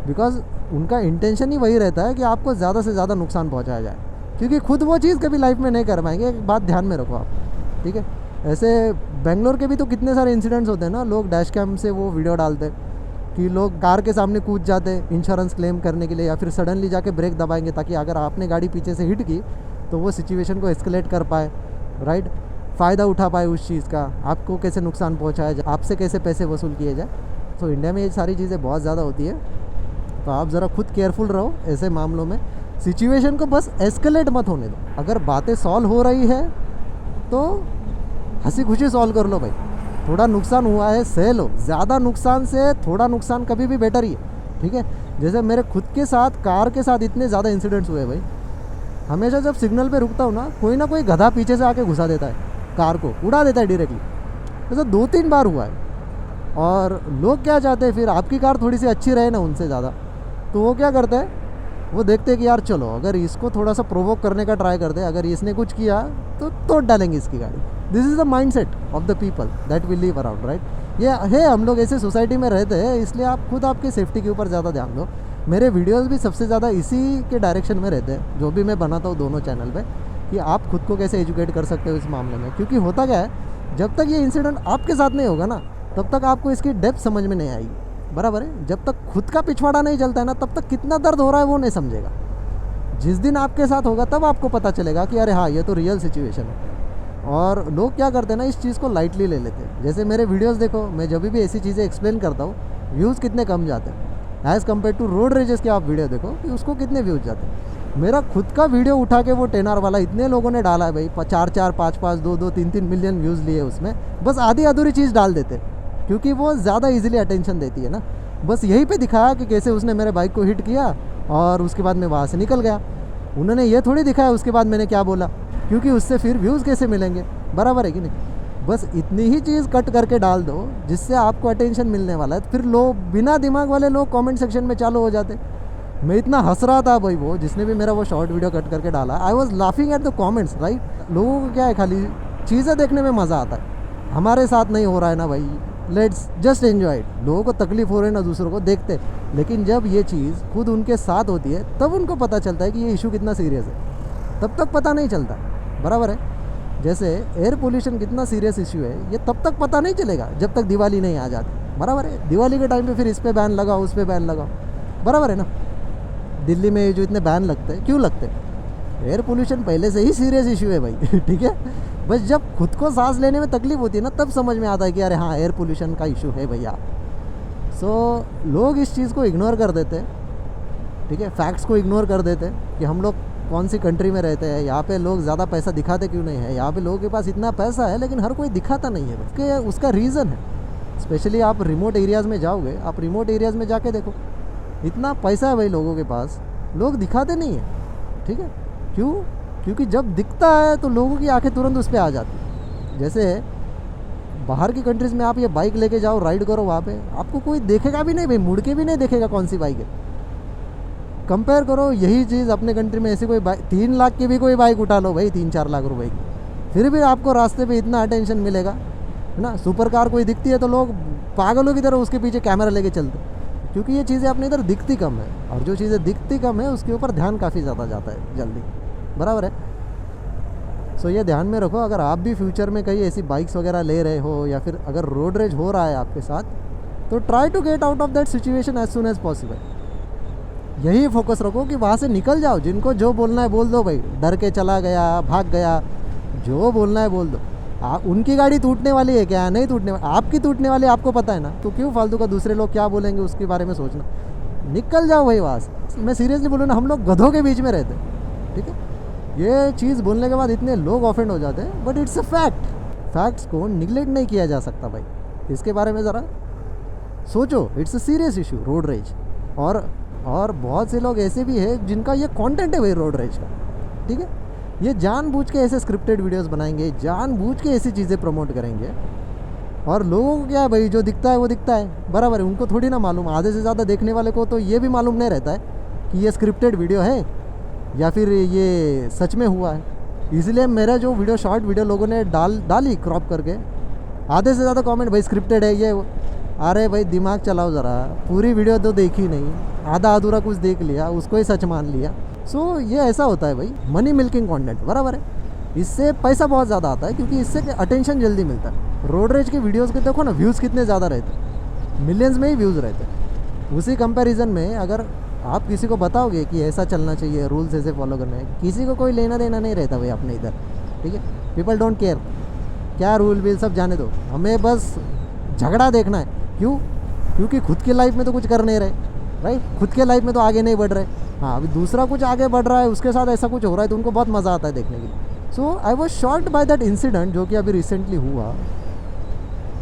बिकॉज उनका इंटेंशन ही वही रहता है कि आपको ज़्यादा से ज़्यादा नुकसान पहुंचाया जाए, क्योंकि खुद वो चीज़ कभी लाइफ में नहीं कर पाएंगे। एक बात ध्यान में रखो आप, ठीक है। ऐसे बेंगलोर के भी तो कितने सारे इंसिडेंट्स होते हैं ना, लोग डैश कैम से वो वीडियो डालते कि लोग कार के सामने कूद जाते इंश्योरेंस क्लेम करने के लिए, या फिर सडनली जाके ब्रेक दबाएंगे ताकि अगर आपने गाड़ी पीछे से हिट की तो वो सिचुएशन को एस्केलेट कर पाए, राइट। फ़ायदा उठा पाए उस चीज़ का, आपको कैसे नुकसान पहुँचाया जाए, आपसे कैसे पैसे वसूल किए जाए। तो इंडिया में ये सारी चीज़ें बहुत ज़्यादा होती है, तो आप ज़रा खुद केयरफुल रहो ऐसे मामलों में। सिचुएशन को बस एस्केलेट मत होने दो। अगर बातें सॉल्व हो रही है तो हंसी खुशी सॉल्व कर लो भाई। थोड़ा नुकसान हुआ है सह लो, ज़्यादा नुकसान से थोड़ा नुकसान कभी भी बेटर ही है, ठीक है। जैसे मेरे खुद के साथ कार के साथ इतने ज़्यादा इंसिडेंट्स हुए भाई। हमेशा जब सिग्नल पे रुकता हूँ ना कोई गधा पीछे से आके घुसा देता है, कार को उड़ा देता है डायरेक्टली। ऐसा 2-3 बार हुआ है। और लोग क्या चाहते हैं फिर, आपकी कार थोड़ी सी अच्छी रहे ना उनसे ज़्यादा, तो वो क्या करते हैं, वो देखते हैं कि यार चलो अगर इसको थोड़ा सा प्रोवोक करने का ट्राई करते हैं, अगर इसने कुछ किया तो तोड़ डालेंगे इसकी गाड़ी। This is the mind set of the people that will live around, right. ये है, हम लोग ऐसे सोसाइटी में रहते हैं, इसलिए आप खुद आपकी सेफ्टी के ऊपर ज़्यादा ध्यान दो। मेरे वीडियोस भी सबसे ज़्यादा इसी के डायरेक्शन में रहते हैं, जो भी मैं बनाता हूँ दोनों चैनल पे, कि आप खुद को कैसे एजुकेट कर सकते हो इस मामले में। क्योंकि होता क्या है, जब तक ये इंसिडेंट आपके साथ नहीं होगा ना, तब तक आपको इसकी डेप्थ समझ में नहीं आएगी, बराबर है। जब तक खुद का पिछवाड़ा नहीं चलता है ना, तब तक कितना दर्द हो रहा है वो नहीं समझेगा। जिस दिन आपके साथ होगा तब आपको पता चलेगा कि अरे हाँ, ये तो रियल सिचुएशन है। और लोग क्या करते हैं ना, इस चीज़ को लाइटली ले लेते हैं। जैसे मेरे वीडियोस देखो, मैं जब भी ऐसी चीज़ें एक्सप्लेन करता हूँ, व्यूज़ कितने कम जाते हैं as compare to road rages के। आप वीडियो देखो कि उसको कितने व्यूज़ जाते हैं। मेरा खुद का वीडियो उठा के वो 10R वाला इतने लोगों ने डाला है भाई, 4-4, 5-5, 2-2, 3-3 मिलियन व्यूज़ लिए उसमें। बस आधी अधूरी चीज़ डाल देते, क्योंकि वो ज़्यादा ईजिली अटेंशन देती है ना। बस यहीं पे दिखाया कि कैसे उसने मेरे बाइक को हिट किया और उसके बाद मैं वहाँ से निकल गया। उन्होंने ये थोड़ी दिखाया उसके बाद मैंने क्या बोला, क्योंकि उससे फिर व्यूज़ कैसे मिलेंगे, बराबर है कि नहीं। बस इतनी ही चीज़ कट करके डाल दो जिससे आपको अटेंशन मिलने वाला है। फिर लोग, बिना दिमाग वाले लोग कमेंट सेक्शन में चालू हो जाते। मैं इतना हंस रहा था भाई, वो जिसने भी मेरा वो शॉर्ट वीडियो कट करके डाला, I was laughing at the comments, right. लोगों को क्या है, खाली चीज़ें देखने में मज़ा आता है। हमारे साथ नहीं हो रहा है ना भाई, लेट्स जस्ट एन्जॉय इट। लोगों को तकलीफ हो रही है ना, दूसरों को देखते, लेकिन जब ये चीज़ खुद उनके साथ होती है तब उनको पता चलता है कि ये इशू कितना सीरियस है। तब तक पता नहीं चलता, बराबर है। जैसे एयर पोल्यूशन कितना सीरियस इशू है, ये तब तक पता नहीं चलेगा जब तक दिवाली नहीं आ जाती, बराबर है। दिवाली के टाइम पे फिर इस पे बैन लगाओ, उस पे बैन लगाओ, बराबर है ना। दिल्ली में जो इतने बैन लगते हैं, क्यों लगते हैं? एयर पोल्यूशन पहले से ही सीरियस इशू है भाई ठीक है। बस जब खुद को सांस लेने में तकलीफ होती है ना, तब समझ में आता है कि अरे हाँ, एयर पोल्यूशन का इशू है भैया। सो लोग इस चीज़ को इग्नोर कर देते हैं, ठीक है। फैक्ट्स को इग्नोर कर देते हैं कि हम लोग कौन सी कंट्री में रहते हैं, यहाँ पे लोग ज़्यादा पैसा दिखाते क्यों नहीं है। यहाँ पे लोगों के पास इतना पैसा है लेकिन हर कोई दिखाता नहीं है, उसका रीज़न है। स्पेशली आप रिमोट एरियाज़ में जाओगे, आप रिमोट एरियाज़ में जाके देखो, इतना पैसा है भाई लोगों के पास, लोग दिखाते नहीं हैं, ठीक है। क्यों? क्योंकि जब दिखता है तो लोगों की आंखें तुरंत उस पर आ जाती है। जैसे बाहर की कंट्रीज़ में आप ये बाइक लेके जाओ, राइड करो, वहाँ पे आपको कोई देखेगा भी नहीं भाई, मुड़ के भी नहीं देखेगा कौन सी बाइक है। कंपेयर करो यही चीज़ अपने कंट्री में, ऐसी कोई बाइक 3 लाख की भी कोई बाइक उठा लो भाई, 3-4 लाख रुपए की, फिर भी आपको रास्ते पे इतना अटेंशन मिलेगा, है ना। सुपर कार कोई दिखती है तो लोग पागलों की तरह उसके पीछे कैमरा लेके चलते, क्योंकि ये चीज़ें अपने इधर दिखती कम है, और जो चीज़ें दिखती कम है उसके ऊपर ध्यान काफ़ी ज़्यादा जाता है जल्दी, बराबर है। सो ये ध्यान में रखो, अगर आप भी फ्यूचर में कहीं ऐसी बाइक्स वगैरह ले रहे हो, या फिर अगर रोड रेज हो रहा है आपके साथ, तो try to get out of that situation as soon as possible. यही फोकस रखो कि वहाँ से निकल जाओ। जिनको जो बोलना है बोल दो भाई, डर के चला गया, भाग गया, जो बोलना है बोल दो। उनकी गाड़ी टूटने वाली है क्या? नहीं टूटने वाली, आपकी टूटने वाली, आपको पता है ना, तो क्यों फालतू का दूसरे लोग क्या बोलेंगे उसके बारे में सोचना। निकल जाओ भाई वहाँ से। मैं सीरियसली बोलूँ ना, हम लोग गधों के बीच में रहते हैं, ठीक है। ये चीज़ बोलने के बाद इतने लोग ऑफेंड हो जाते हैं, but it's a fact. Facts को निगलेक्ट नहीं किया जा सकता भाई, इसके बारे में ज़रा सोचो। It's a serious issue road rage. और बहुत से लोग ऐसे भी हैं जिनका ये कंटेंट है भाई रोड रेज का, ठीक है। ये जानबूझ के ऐसे स्क्रिप्टेड वीडियोस बनाएंगे, जानबूझ के ऐसी चीज़ें प्रमोट करेंगे, और लोगों को क्या है भाई, जो दिखता है वो दिखता है, बराबर है। उनको थोड़ी ना मालूम, आधे से ज़्यादा देखने वाले को तो ये भी मालूम नहीं रहता है कि ये स्क्रिप्टेड वीडियो है या फिर ये सच में हुआ है। इसलिए मेरा जो वीडियो, शॉर्ट वीडियो लोगों ने डाली क्रॉप करके, आधे से ज़्यादा कमेंट भाई स्क्रिप्टेड है ये। अरे भाई दिमाग चलाओ ज़रा, पूरी वीडियो तो देखी नहीं, आधा अधूरा कुछ देख लिया, उसको ही सच मान लिया। सो ये ऐसा होता है भाई, मनी मिल्किंग कंटेंट, बराबर है। इससे पैसा बहुत ज़्यादा आता है, क्योंकि इससे अटेंशन जल्दी मिलता है। रोड रेज के वीडियोस के देखो ना, व्यूज़ कितने ज़्यादा रहते हैं, मिलियंस में ही व्यूज़ रहते हैं। उसी कंपैरिजन में अगर आप किसी को बताओगे कि ऐसा चलना चाहिए, रूल्स ऐसे फॉलो करने हैं, किसी को कोई लेना देना नहीं रहता भाई अपने इधर, ठीक है। पीपल डोंट केयर, क्या रूल वील सब जाने दो, हमें बस झगड़ा देखना है। क्यों? क्योंकि खुद की लाइफ में तो कुछ कर नहीं रहे, राइट। खुद के लाइफ में तो आगे नहीं बढ़ रहे, हाँ अभी दूसरा कुछ आगे बढ़ रहा है, उसके साथ ऐसा कुछ हो रहा है तो उनको बहुत मज़ा आता है देखने के लिए। So I was shocked by that incident जो कि अभी रिसेंटली हुआ।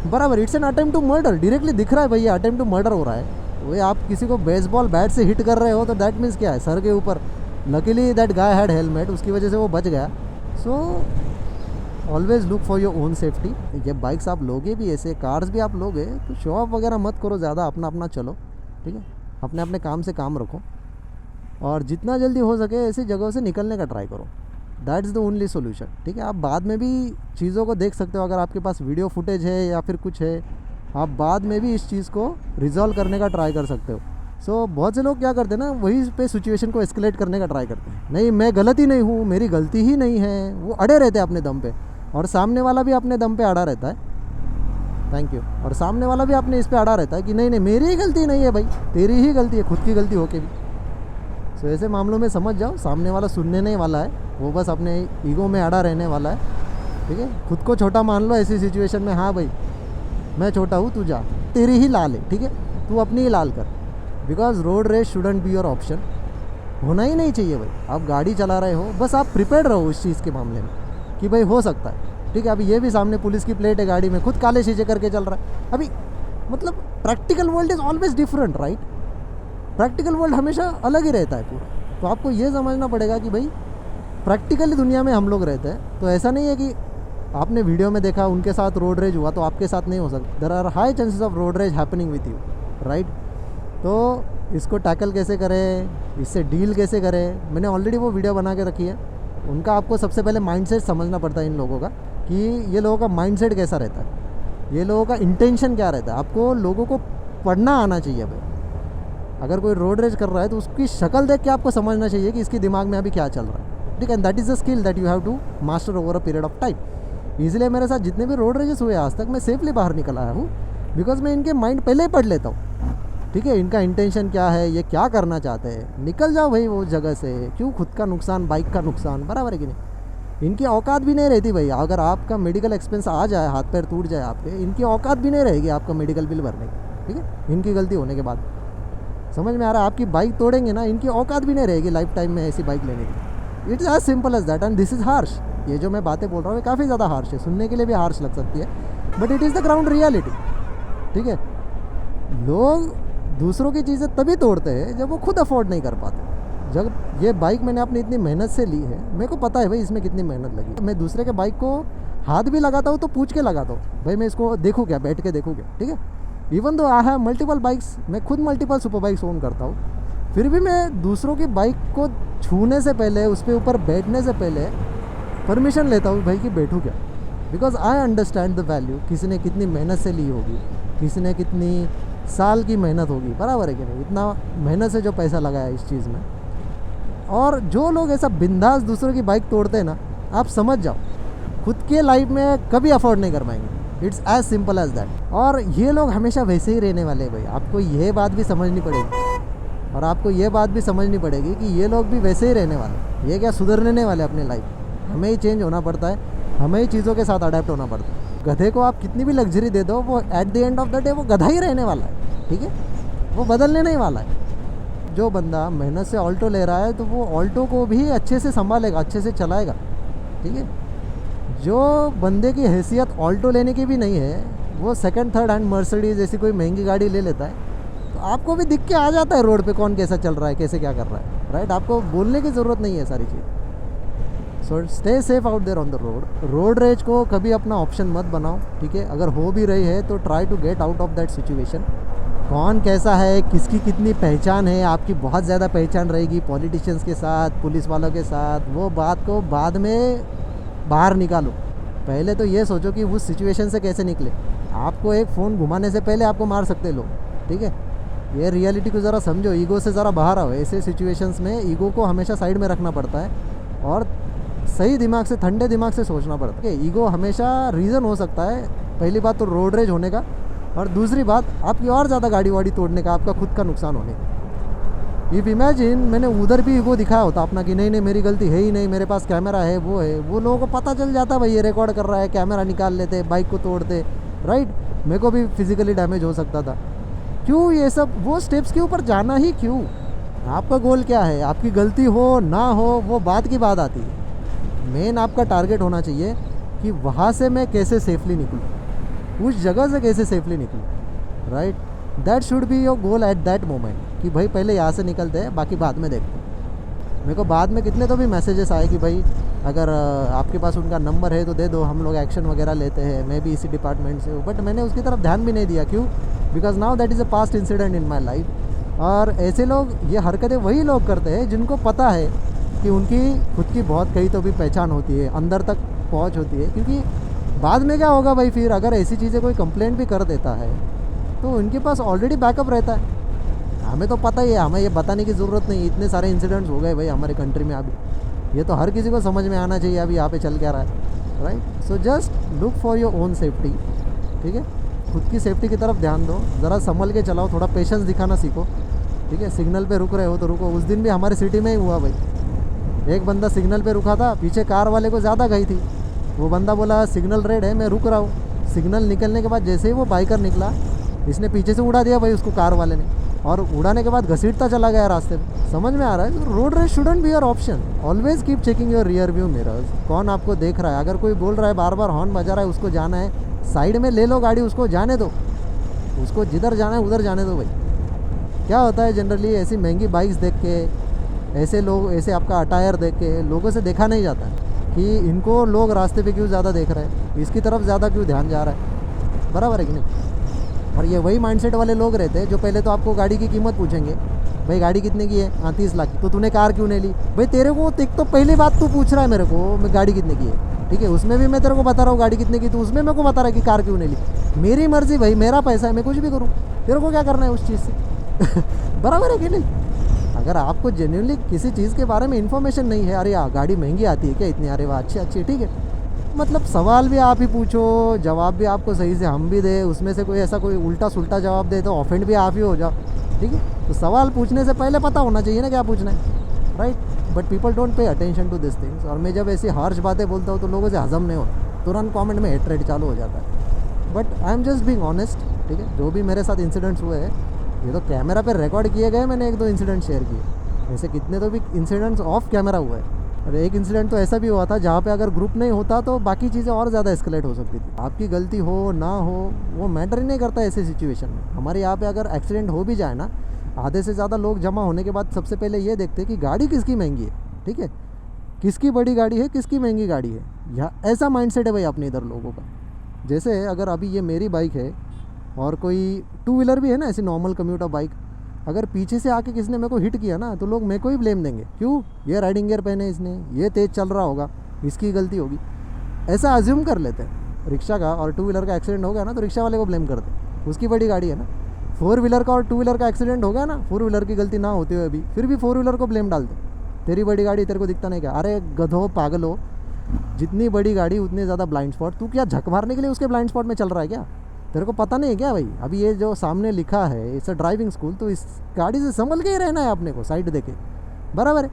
बराबर it's an attempt to murder, directly दिख रहा है भैया अटेम्प्ट टू मर्डर हो रहा है। वही आप किसी को बेसबॉल बैट से हिट कर रहे हो तो दैट मीन्स क्या है, सर के ऊपर। Luckily that guy had helmet, उसकी वजह से वो बच गया। So always look for your own safety. ये बाइक्स आप लोगे भी ऐसे, कार्स भी आप लोगे तो शो ऑफ वगैरह मत करो ज़्यादा, अपना अपना चलो, ठीक है। अपने अपने काम से काम रखो और जितना जल्दी हो सके ऐसी जगहों से निकलने का ट्राई करो। दैट्स द ओनली सोल्यूशन, ठीक है। आप बाद में भी चीज़ों को देख सकते हो, अगर आपके पास वीडियो फुटेज है या फिर कुछ है, आप बाद में भी इस चीज़ को रिजॉल्व करने का ट्राई कर सकते हो। सो बहुत से लोग क्या करते हैं ना, वही पे सिचुएशन को एस्केलेट करने का ट्राई करते हैं। नहीं मैं गलत ही नहीं हूँ, मेरी गलती ही नहीं है, वो अड़े रहते हैं अपने दम पे, और सामने वाला भी अपने दम पे अड़ा रहता है। Thank you. और सामने वाला भी अपने इस पे अड़ा रहता है कि नहीं नहीं मेरी ही गलती नहीं है भाई, तेरी ही गलती है, खुद की गलती होके भी। सो ऐसे मामलों में समझ जाओ सामने वाला सुनने नहीं वाला है, वो बस अपने ईगो में अड़ा रहने वाला है, ठीक है। खुद को छोटा मान लो ऐसी सिचुएशन में, हाँ भाई मैं छोटा हूँ, तू जा, तेरी ही लाल है, ठीक है, तू अपनी ही लाल कर। Because road race shouldn't be your option, होना ही नहीं चाहिए भाई। आप गाड़ी चला रहे हो, बस आप प्रिपेयर्ड रहो उस चीज़ के मामले में कि भाई हो सकता है, ठीक है। अभी ये भी सामने पुलिस की प्लेट है गाड़ी में, खुद काले शीशे करके चल रहा है। अभी मतलब practical world is always different, right. Practical world हमेशा अलग ही रहता है पूरा। तो आपको ये समझना पड़ेगा कि भाई प्रैक्टिकली दुनिया में हम लोग रहते हैं, तो ऐसा नहीं है कि आपने वीडियो में देखा उनके साथ रोड रेज हुआ तो आपके साथ नहीं हो सकता। There are high chances of road rage happening with you, right. तो इसको टैकल कैसे करें, इससे डील कैसे करें, मैंने ऑलरेडी वो वीडियो बना के रखी है। उनका आपको सबसे पहले माइंडसेट समझना पड़ता है इन लोगों का, कि ये लोगों का माइंडसेट कैसा रहता है, ये लोगों का इंटेंशन क्या रहता है। आपको लोगों को पढ़ना आना चाहिए भाई। अगर कोई रोड रेज कर रहा है तो उसकी शक्ल देख के आपको समझना चाहिए कि इसके दिमाग में अभी क्या चल रहा है, ठीक है। That is the skill that you have to master over a period of time. इसलिए मेरे साथ जितने भी रोड रेजेस हुए आज तक, मैं सेफली बाहर निकल आया हूँ, बिकॉज मैं इनके माइंड पहले ही पढ़ लेता हूँ, ठीक है। इनका इंटेंशन क्या है, ये क्या करना चाहते हैं, निकल जाओ भाई वो जगह से, क्यों खुद का नुकसान, बाइक का नुकसान, बराबर है कि नहीं। इनकी औकात भी नहीं रहती भाई, अगर आपका मेडिकल एक्सपेंस आ जाए, हाथ पैर टूट जाए आपके, इनकी औकात भी नहीं रहेगी आपका मेडिकल बिल भरने की, ठीक है। इनकी गलती होने के बाद समझ में आ रहा है, आपकी बाइक तोड़ेंगे ना, इनकी औकात भी नहीं रहेगी लाइफ टाइम में ऐसी बाइक लेने की। It's as simple as that, and this is harsh. ये जो मैं बातें बोल रहा हूँ काफ़ी ज़्यादा हार्श है, सुनने के लिए भी हार्श लग सकती है, but it is the ground reality, ठीक है। लोग दूसरों की चीज़ें तभी तोड़ते हैं जब वो खुद अफोर्ड नहीं कर पाते। जब ये बाइक मैंने अपनी इतनी मेहनत से ली है, मेरे को पता है भाई इसमें कितनी मेहनत लगी। मैं दूसरे के बाइक को हाथ भी लगाता हूँ तो पूछ के लगाता हूँ, भाई मैं इसको देखूँ क्या, बैठ के देखूँ क्या, ठीक है। Even though I have multiple bikes, मैं खुद मल्टीपल सुपर बाइक्स ओन करता हूँ, फिर भी मैं दूसरों की बाइक को छूने से पहले, उस पर ऊपर बैठने से पहले परमिशन लेता हूँ भाई कि बैठूँ क्या। Because I understand the value, किसी ने कितनी मेहनत से ली होगी, किसी ने कितनी साल की मेहनत होगी, बराबर है कि नहीं। इतना मेहनत से जो पैसा लगाया इस चीज़ में, और जो लोग ऐसा बिंदास दूसरों की बाइक तोड़ते हैं ना, आप समझ जाओ खुद के लाइफ में कभी अफोर्ड नहीं कर पाएंगे। It's as simple as that. और ये लोग हमेशा वैसे ही रहने वाले हैं भाई, आपको ये बात भी समझनी पड़ेगी, और आपको ये बात भी समझनी पड़ेगी कि ये लोग भी वैसे ही रहने वाले, ये क्या सुधरने वाले अपने लाइफ। हमें ही चेंज होना पड़ता है, हमें ही चीज़ों के साथ अडेप्ट होना पड़ता है। गधे को आप कितनी भी लग्जरी दे दो, वो at the end of the day वो गधा ही रहने वाला है, ठीक है, वो बदलने नहीं वाला है। जो बंदा मेहनत से ऑल्टो ले रहा है तो वो ऑल्टो को भी अच्छे से संभालेगा, अच्छे से चलाएगा, ठीक है। जो बंदे की हैसियत ऑल्टो लेने की भी नहीं है, वो सेकंड थर्ड हैंड मर्सिडीज जैसी कोई महंगी गाड़ी ले लेता है, तो आपको भी दिख के आ जाता है रोड पे कौन कैसा चल रहा है, कैसे क्या कर रहा है, राइट। आपको बोलने की ज़रूरत नहीं है सारी चीज़। So stay safe out there on the road. Road rage को कभी अपना ऑप्शन मत बनाओ, ठीक है। अगर हो भी रही है तो try to get out of that situation. कौन कैसा है, किसकी कितनी पहचान है, आपकी बहुत ज़्यादा पहचान रहेगी पॉलिटिशियंस के साथ, पुलिस वालों के साथ, वो बात को बाद में बाहर निकालो। पहले तो ये सोचो कि उस सिचुएशन से कैसे निकले। आपको एक फ़ोन घुमाने से पहले आपको मार सकते लोग, ठीक है। ये रियलिटी को ज़रा समझो, ईगो से ज़रा बाहर आओ। ऐसे सिचुएशंस में ईगो को हमेशा साइड में रखना पड़ता है और सही दिमाग से, ठंडे दिमाग से सोचना पड़ता है। ईगो हमेशा रीज़न हो सकता है, पहली बात तो रोड रेज होने का, और दूसरी बात आपकी और ज़्यादा गाड़ी वाड़ी तोड़ने का, आपका खुद का नुकसान होने का। इफ़ इमेजिन मैंने उधर भी ईगो दिखाया होता अपना कि नहीं नहीं मेरी गलती है ही नहीं, मेरे पास कैमरा है, वो है, वो लोगों को पता चल जाता भाई ये रिकॉर्ड कर रहा है, कैमरा निकाल लेते, बाइक को तोड़ते, राइट। मेरे को भी फिजिकली डैमेज हो सकता था। क्यों ये सब वो स्टेप्स के ऊपर जाना ही क्यों? आपका गोल क्या है? आपकी गलती हो ना हो वो बात की बात आती है। मेन आपका टारगेट होना चाहिए कि वहाँ से मैं कैसे सेफली निकलूँ, उस जगह से कैसे सेफली निकलूँ, right? That should be your goal eight that moment कि भाई पहले यहाँ से निकलते हैं, बाकी बाद में देखते हैं। मेरे को बाद में कितने तो भी मैसेजेस आए कि भाई अगर आपके पास उनका नंबर है तो दे दो, हम लोग एक्शन वगैरह लेते हैं, मैं भी इसी डिपार्टमेंट से हूँ। बट मैंने उसकी तरफ ध्यान भी नहीं दिया। क्यों? Because now that is a past incident in my life. और ऐसे लोग, ये हरकतें वही लोग करते हैं जिनको पता है कि उनकी खुद की बहुत कहीं तो भी पहचान होती है, अंदर तक पहुँच होती है। क्योंकि बाद में क्या होगा भाई, फिर अगर ऐसी चीज़ें कोई कंप्लेंट भी कर देता है तो उनके पास ऑलरेडी बैकअप रहता है। हमें तो पता ही है, हमें ये बताने की ज़रूरत नहीं। इतने सारे इंसिडेंट्स हो गए भाई हमारे कंट्री में अभी, ये तो हर किसी को समझ में आना चाहिए अभी यहाँ पे चल क्या रहा है, right? So just look for your own safety, ठीक है? खुद की सेफ्टी की तरफ ध्यान दो, ज़रा संभल के चलाओ, थोड़ा पेशेंस दिखाना सीखो, ठीक है? सिग्नल पे रुक रहे हो तो रुको। उस दिन भी हमारे सिटी में ही हुआ भाई, एक बंदा सिग्नल पे रुका था, पीछे कार वाले को ज़्यादा गई थी। वो बंदा बोला सिग्नल रेड है, मैं रुक रहा हूँ। सिग्नल निकलने के बाद जैसे ही वो बाइकर निकला, इसने पीछे से उड़ा दिया भाई उसको, कार वाले ने, और उड़ाने के बाद घसीटता चला गया रास्ते में। समझ में आ रहा है? Road race shouldn't be your option. Always keep checking your rear view mirrors, कौन आपको देख रहा है। अगर कोई बोल रहा है, बार बार हॉर्न बजा रहा है, उसको जाना है, साइड में ले लो गाड़ी, उसको जाने दो, उसको जिधर जाना है उधर जाने दो भाई। क्या होता है जनरली, ऐसी महंगी बाइक्स देख के, ऐसे लोग, ऐसे आपका अटायर देख के लोगों से देखा नहीं जाता कि इनको लोग रास्ते पे क्यों ज़्यादा देख रहे हैं, इसकी तरफ ज़्यादा क्यों ध्यान जा रहा है। बराबर है कि नहीं? और ये वही माइंडसेट वाले लोग रहते हैं जो पहले तो आपको गाड़ी की कीमत पूछेंगे, भाई गाड़ी कितने की है? हाँ 30 लाख की। तो तूने कार क्यों नहीं ली? भाई तेरे को एक तो पहली बात तू पूछ रहा है मेरे को मैं गाड़ी कितने की है, ठीक है? उसमें भी मैं तेरे को बता रहा हूँ गाड़ी कितने की, तो उसमें मेरे को बता रहा है कि कार क्यों नहीं ली। मेरी मर्जी भाई, मेरा पैसा है, मैं कुछ भी करूँ, तेरे को क्या करना है उस चीज़ से? बराबर है कि नहीं? अगर आपको जेन्युइनली किसी चीज़ के बारे में इन्फॉर्मेशन नहीं है, अरे यार गाड़ी महंगी आती है क्या इतनी, अरे वाह अच्छी अच्छी, ठीक है, मतलब सवाल भी आप ही पूछो, जवाब भी आपको सही से हम भी दे, उसमें से कोई ऐसा कोई उल्टा सुल्टा जवाब दे तो ऑफेंड भी आप ही हो जाओ, ठीक है? तो सवाल पूछने से पहले पता होना चाहिए ना क्या पूछना है, right? But people don't pay attention to this things. और मैं जब ऐसी हार्श बातें बोलता हूँ तो लोगों से हजम नहीं होता, तुरंत कॉमेंट में हेट्रेड चालू हो जाता है। But I am just being honest, ठीक है? जो भी मेरे साथ इंसिडेंट्स हुए हैं, ये तो कैमरा पर रिकॉर्ड किए गए, मैंने एक दो इंसिडेंट शेयर किए, ऐसे कितने तो भी इंसिडेंट्स ऑफ कैमरा हुए हैं। और एक इंसिडेंट तो ऐसा भी हुआ था जहाँ पे अगर ग्रुप नहीं होता तो बाकी चीज़ें और ज़्यादा एस्केलेट हो सकती थी। आपकी गलती हो ना हो वो मैटर ही नहीं करता ऐसी सिचुएशन में। हमारे यहाँ पे अगर एक्सीडेंट हो भी जाए ना, आधे से ज़्यादा लोग जमा होने के बाद सबसे पहले ये देखते हैं कि गाड़ी किसकी महंगी है, ठीक है? किसकी बड़ी गाड़ी है, किसकी महंगी गाड़ी है। यहाँ ऐसा माइंडसेट है भाई अपने इधर लोगों का। जैसे अगर अभी ये मेरी बाइक है और कोई टू व्हीलर भी है ना, ऐसी नॉर्मल कम्यूटर बाइक, अगर पीछे से आके किसने मेरे को हिट किया ना तो लोग मेरे को ही ब्लेम देंगे। क्यों? ये राइडिंग गियर पहने इसने, ये तेज़ चल रहा होगा, इसकी गलती होगी, ऐसा अज्यूम कर लेते हैं। रिक्शा का और टू व्हीलर का एक्सीडेंट हो गया ना तो रिक्शा वाले को ब्लेम करते हैं, उसकी बड़ी गाड़ी है ना। फोर व्हीलर का और टू व्हीलर का एक्सीडेंट हो गया ना, फोर व्हीलर की गलती ना होते हुए भी, फिर भी फोर व्हीलर को ब्लेम डालते, तेरी बड़ी गाड़ी, तेरे को दिखता नहीं क्या? अरे गधो पागल हो, जितनी बड़ी गाड़ी उतने ज़्यादा ब्लाइंड स्पॉट। तू क्या झक मारने के लिए उसके ब्लाइंड स्पॉट में चल रहा है क्या? तेरे को पता नहीं है क्या भाई? अभी ये जो सामने लिखा है इट्स अ ड्राइविंग स्कूल, तो इस गाड़ी से संभल के ही रहना है अपने को, साइड देके, बराबर है?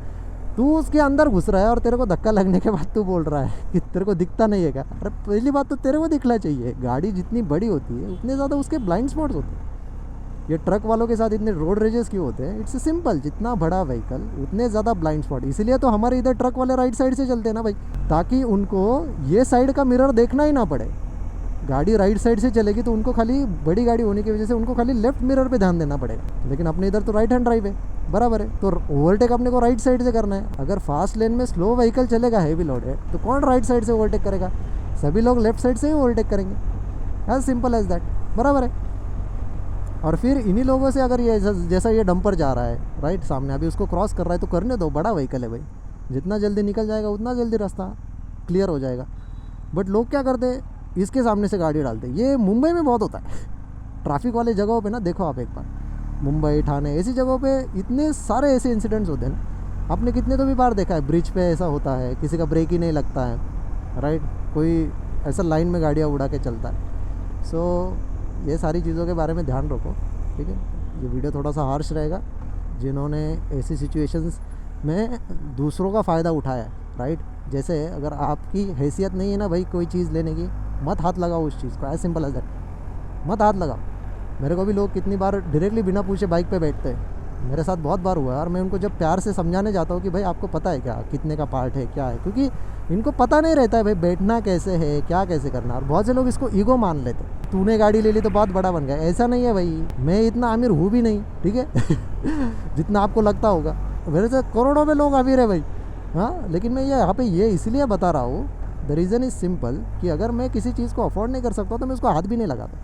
तू उसके अंदर घुस रहा है और तेरे को धक्का लगने के बाद तू बोल रहा है कि तेरे को दिखता नहीं है क्या? अरे पहली बात तो तेरे को दिखना चाहिए, गाड़ी जितनी बड़ी होती है उतने ज़्यादा उसके ब्लाइंड स्पॉट्स होते हैं। ये ट्रक वालों के साथ इतने रोड रेजेस क्यों होते हैं? इट्स सिंपल, जितना बड़ा व्हीकल उतने ज़्यादा ब्लाइंड स्पॉट। इसीलिए तो हमारे इधर ट्रक वाले राइट साइड से चलते हैं ना भाई, ताकि उनको ये साइड का मिरर देखना ही ना पड़े। गाड़ी राइट साइड से चलेगी तो उनको खाली, बड़ी गाड़ी होने की वजह से उनको खाली लेफ्ट मिरर पे ध्यान देना पड़ेगा। लेकिन अपने इधर तो राइट हैंड ड्राइव है, बराबर है? तो ओवरटेक अपने को राइट साइड से करना है। अगर फास्ट लेन में स्लो व्हीकल चलेगा, हैवी लोड है, तो कौन राइट साइड से ओवरटेक करेगा? सभी लोग लेफ्ट साइड से ही ओवरटेक करेंगे, एज सिंपल एज दैट, बराबर है? और फिर इन्हीं लोगों से अगर ये जैसा ये डंपर जा रहा है राइट सामने, अभी उसको क्रॉस कर रहा है तो करने दो, बड़ा व्हीकल है भाई, जितना जल्दी निकल जाएगा उतना जल्दी रास्ता क्लियर हो जाएगा। बट लोग क्या करते हैं, इसके सामने से गाड़ी डालते हैं। ये मुंबई में बहुत होता है, ट्रैफिक वाले जगहों पे ना, देखो आप एक बार, मुंबई, ठाणे, ऐसी जगहों पे इतने सारे ऐसे इंसिडेंट्स होते हैं ना। आपने कितने तो भी बार देखा है, ब्रिज पे ऐसा होता है, किसी का ब्रेक ही नहीं लगता है, राइट? कोई ऐसा लाइन में गाड़ियाँ उड़ा के चलता है। सो ये सारी चीज़ों के बारे में ध्यान रखो, ठीक है? ये वीडियो थोड़ा सा हार्श रहेगा, जिन्होंने ऐसी सिचुएशंस में दूसरों का फ़ायदा उठाया है, राइट? जैसे अगर आपकी हैसियत नहीं है ना भाई कोई चीज़ लेने की, मत हाथ लगाओ उस चीज़ को, एज सिंपल एज दैट, मत हाथ लगाओ, मेरे को भी लोग कितनी बार डायरेक्टली बिना पूछे बाइक पे बैठते हैं, मेरे साथ बहुत बार हुआ है। और मैं उनको जब प्यार से समझाने जाता हूँ कि भाई आपको पता है क्या कितने का पार्ट है क्या है, क्योंकि इनको पता नहीं रहता है भाई बैठना कैसे है क्या कैसे करना। और बहुत से लोग इसको ईगो मान लेते, तूने गाड़ी ले ली तो बहुत बड़ा बन गया। ऐसा नहीं है भाई, मैं इतना अमीर हूँ भी नहीं, ठीक है जितना आपको लगता होगा। मेरे से करोड़ों में लोग अमीर है भाई, हाँ। लेकिन मैं ये यहाँ पे ये इसलिए बता रहा हूँ, द रीज़न इज़ सिंपल कि अगर मैं किसी चीज़ को अफोर्ड नहीं कर सकता तो मैं उसको हाथ भी नहीं लगाता।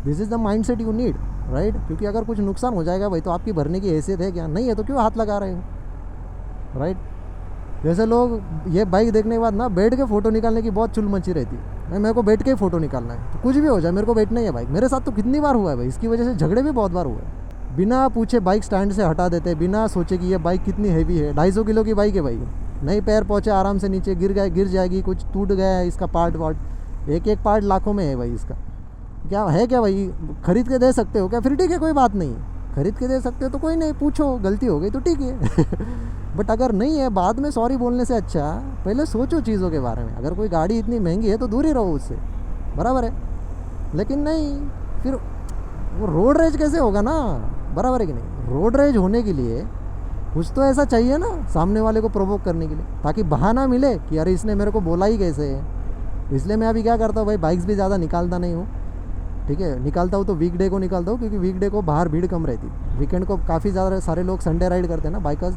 This is the mind set you need, right. क्योंकि अगर कुछ नुकसान हो जाएगा भाई तो आपकी भरने की हैसियत है क्या? नहीं है तो क्यों हाथ लगा रहे हो, राइट। जैसे लोग ये बाइक देखने के बाद ना बैठ के फ़ोटो निकालने की बहुत चुल मची रहती है। मेरे को बैठ के ही फ़ोटो निकालना है, तो कुछ भी हो जाए मेरे को बैठना ही है बाइक। मेरे साथ तो कितनी बार हुआ है भाई, इसकी वजह से झगड़े भी बहुत बार हुए हैं। बिना पूछे बाइक स्टैंड से हटा देते, बिना सोचे कि ये बाइक कितनी हैवी है। 250 किलो की बाइक है भाई, नहीं पैर पहुँचे आराम से नीचे गिर जाएगी, कुछ टूट गया है इसका पार्ट वार्ट, एक एक पार्ट लाखों में है भाई इसका। क्या है क्या भाई, खरीद के दे सकते हो क्या? फिर ठीक है, कोई बात नहीं, खरीद के दे सकते हो तो कोई नहीं, पूछो गलती हो गई तो ठीक है बट अगर नहीं है, बाद में सॉरी बोलने से अच्छा पहले सोचो चीज़ों के बारे में। अगर कोई गाड़ी इतनी महंगी है तो दूर ही रहो उससे, बराबर है। लेकिन नहीं, फिर वो रोड रेज कैसे होगा ना, बराबर है कि नहीं। रोड रेज होने के लिए कुछ तो ऐसा चाहिए ना सामने वाले को प्रोवोक करने के लिए, ताकि बहाना मिले कि अरे इसने मेरे को बोला ही कैसे है। इसलिए मैं अभी क्या करता हूँ भाई, बाइक्स भी ज़्यादा निकालता नहीं हूँ, ठीक है। निकालता हूँ तो वीकडे को निकालता हूँ, क्योंकि वीकडे को बाहर भीड़ कम रहती। वीकेंड को काफ़ी ज़्यादा सारे लोग संडे राइड करते हैं ना बाइकर्स,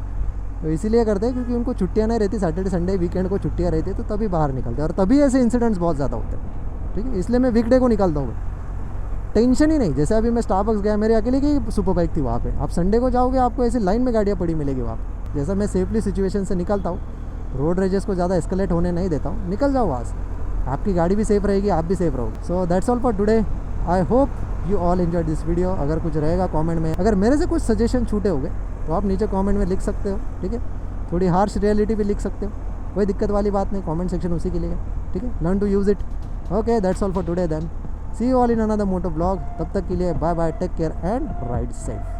तो इसीलिए करते हैं क्योंकि उनको छुट्टियाँ नहीं रहती, सैटरडे संडे वीकेंड को छुट्टियाँ रहती है, तो तभी बाहर निकलते हैं। और तभी ऐसे इंसिडेंट्स बहुत ज़्यादा होते हैं, ठीक है। इसलिए मैं वीकडे को निकालता हूँ, टेंशन ही नहीं। जैसे अभी मैं स्टारबक्स गया, मेरे अकेले की सुपर बाइक थी वहाँ पे। आप संडे को जाओगे आपको ऐसी लाइन में गाड़ियाँ पड़ी मिलेगी वहाँ पे। जैसा मैं सेफली सिचुएशन से निकलता हूँ, रोड रेजेस को ज़्यादा एस्केलेट होने नहीं देता हूँ, निकल जाओ वहाँ से, आपकी गाड़ी भी सेफ रहेगी, आप भी सेफ रहोगे। So that's all for today. I hope you all enjoy this video. अगर कुछ रहेगा कमेंट में, अगर मेरे से कुछ सजेशन छूटे होंगे तो आप नीचे कमेंट में लिख सकते हो, ठीक है। थोड़ी हार्श रियलिटी भी लिख सकते हो, कोई दिक्कत वाली बात नहीं, कमेंट सेक्शन उसी के लिए है, ठीक है। Learn to use it. Okay, that's all for today then. See you all in another moto blog. तब तक के लिए bye bye, take care and ride safe.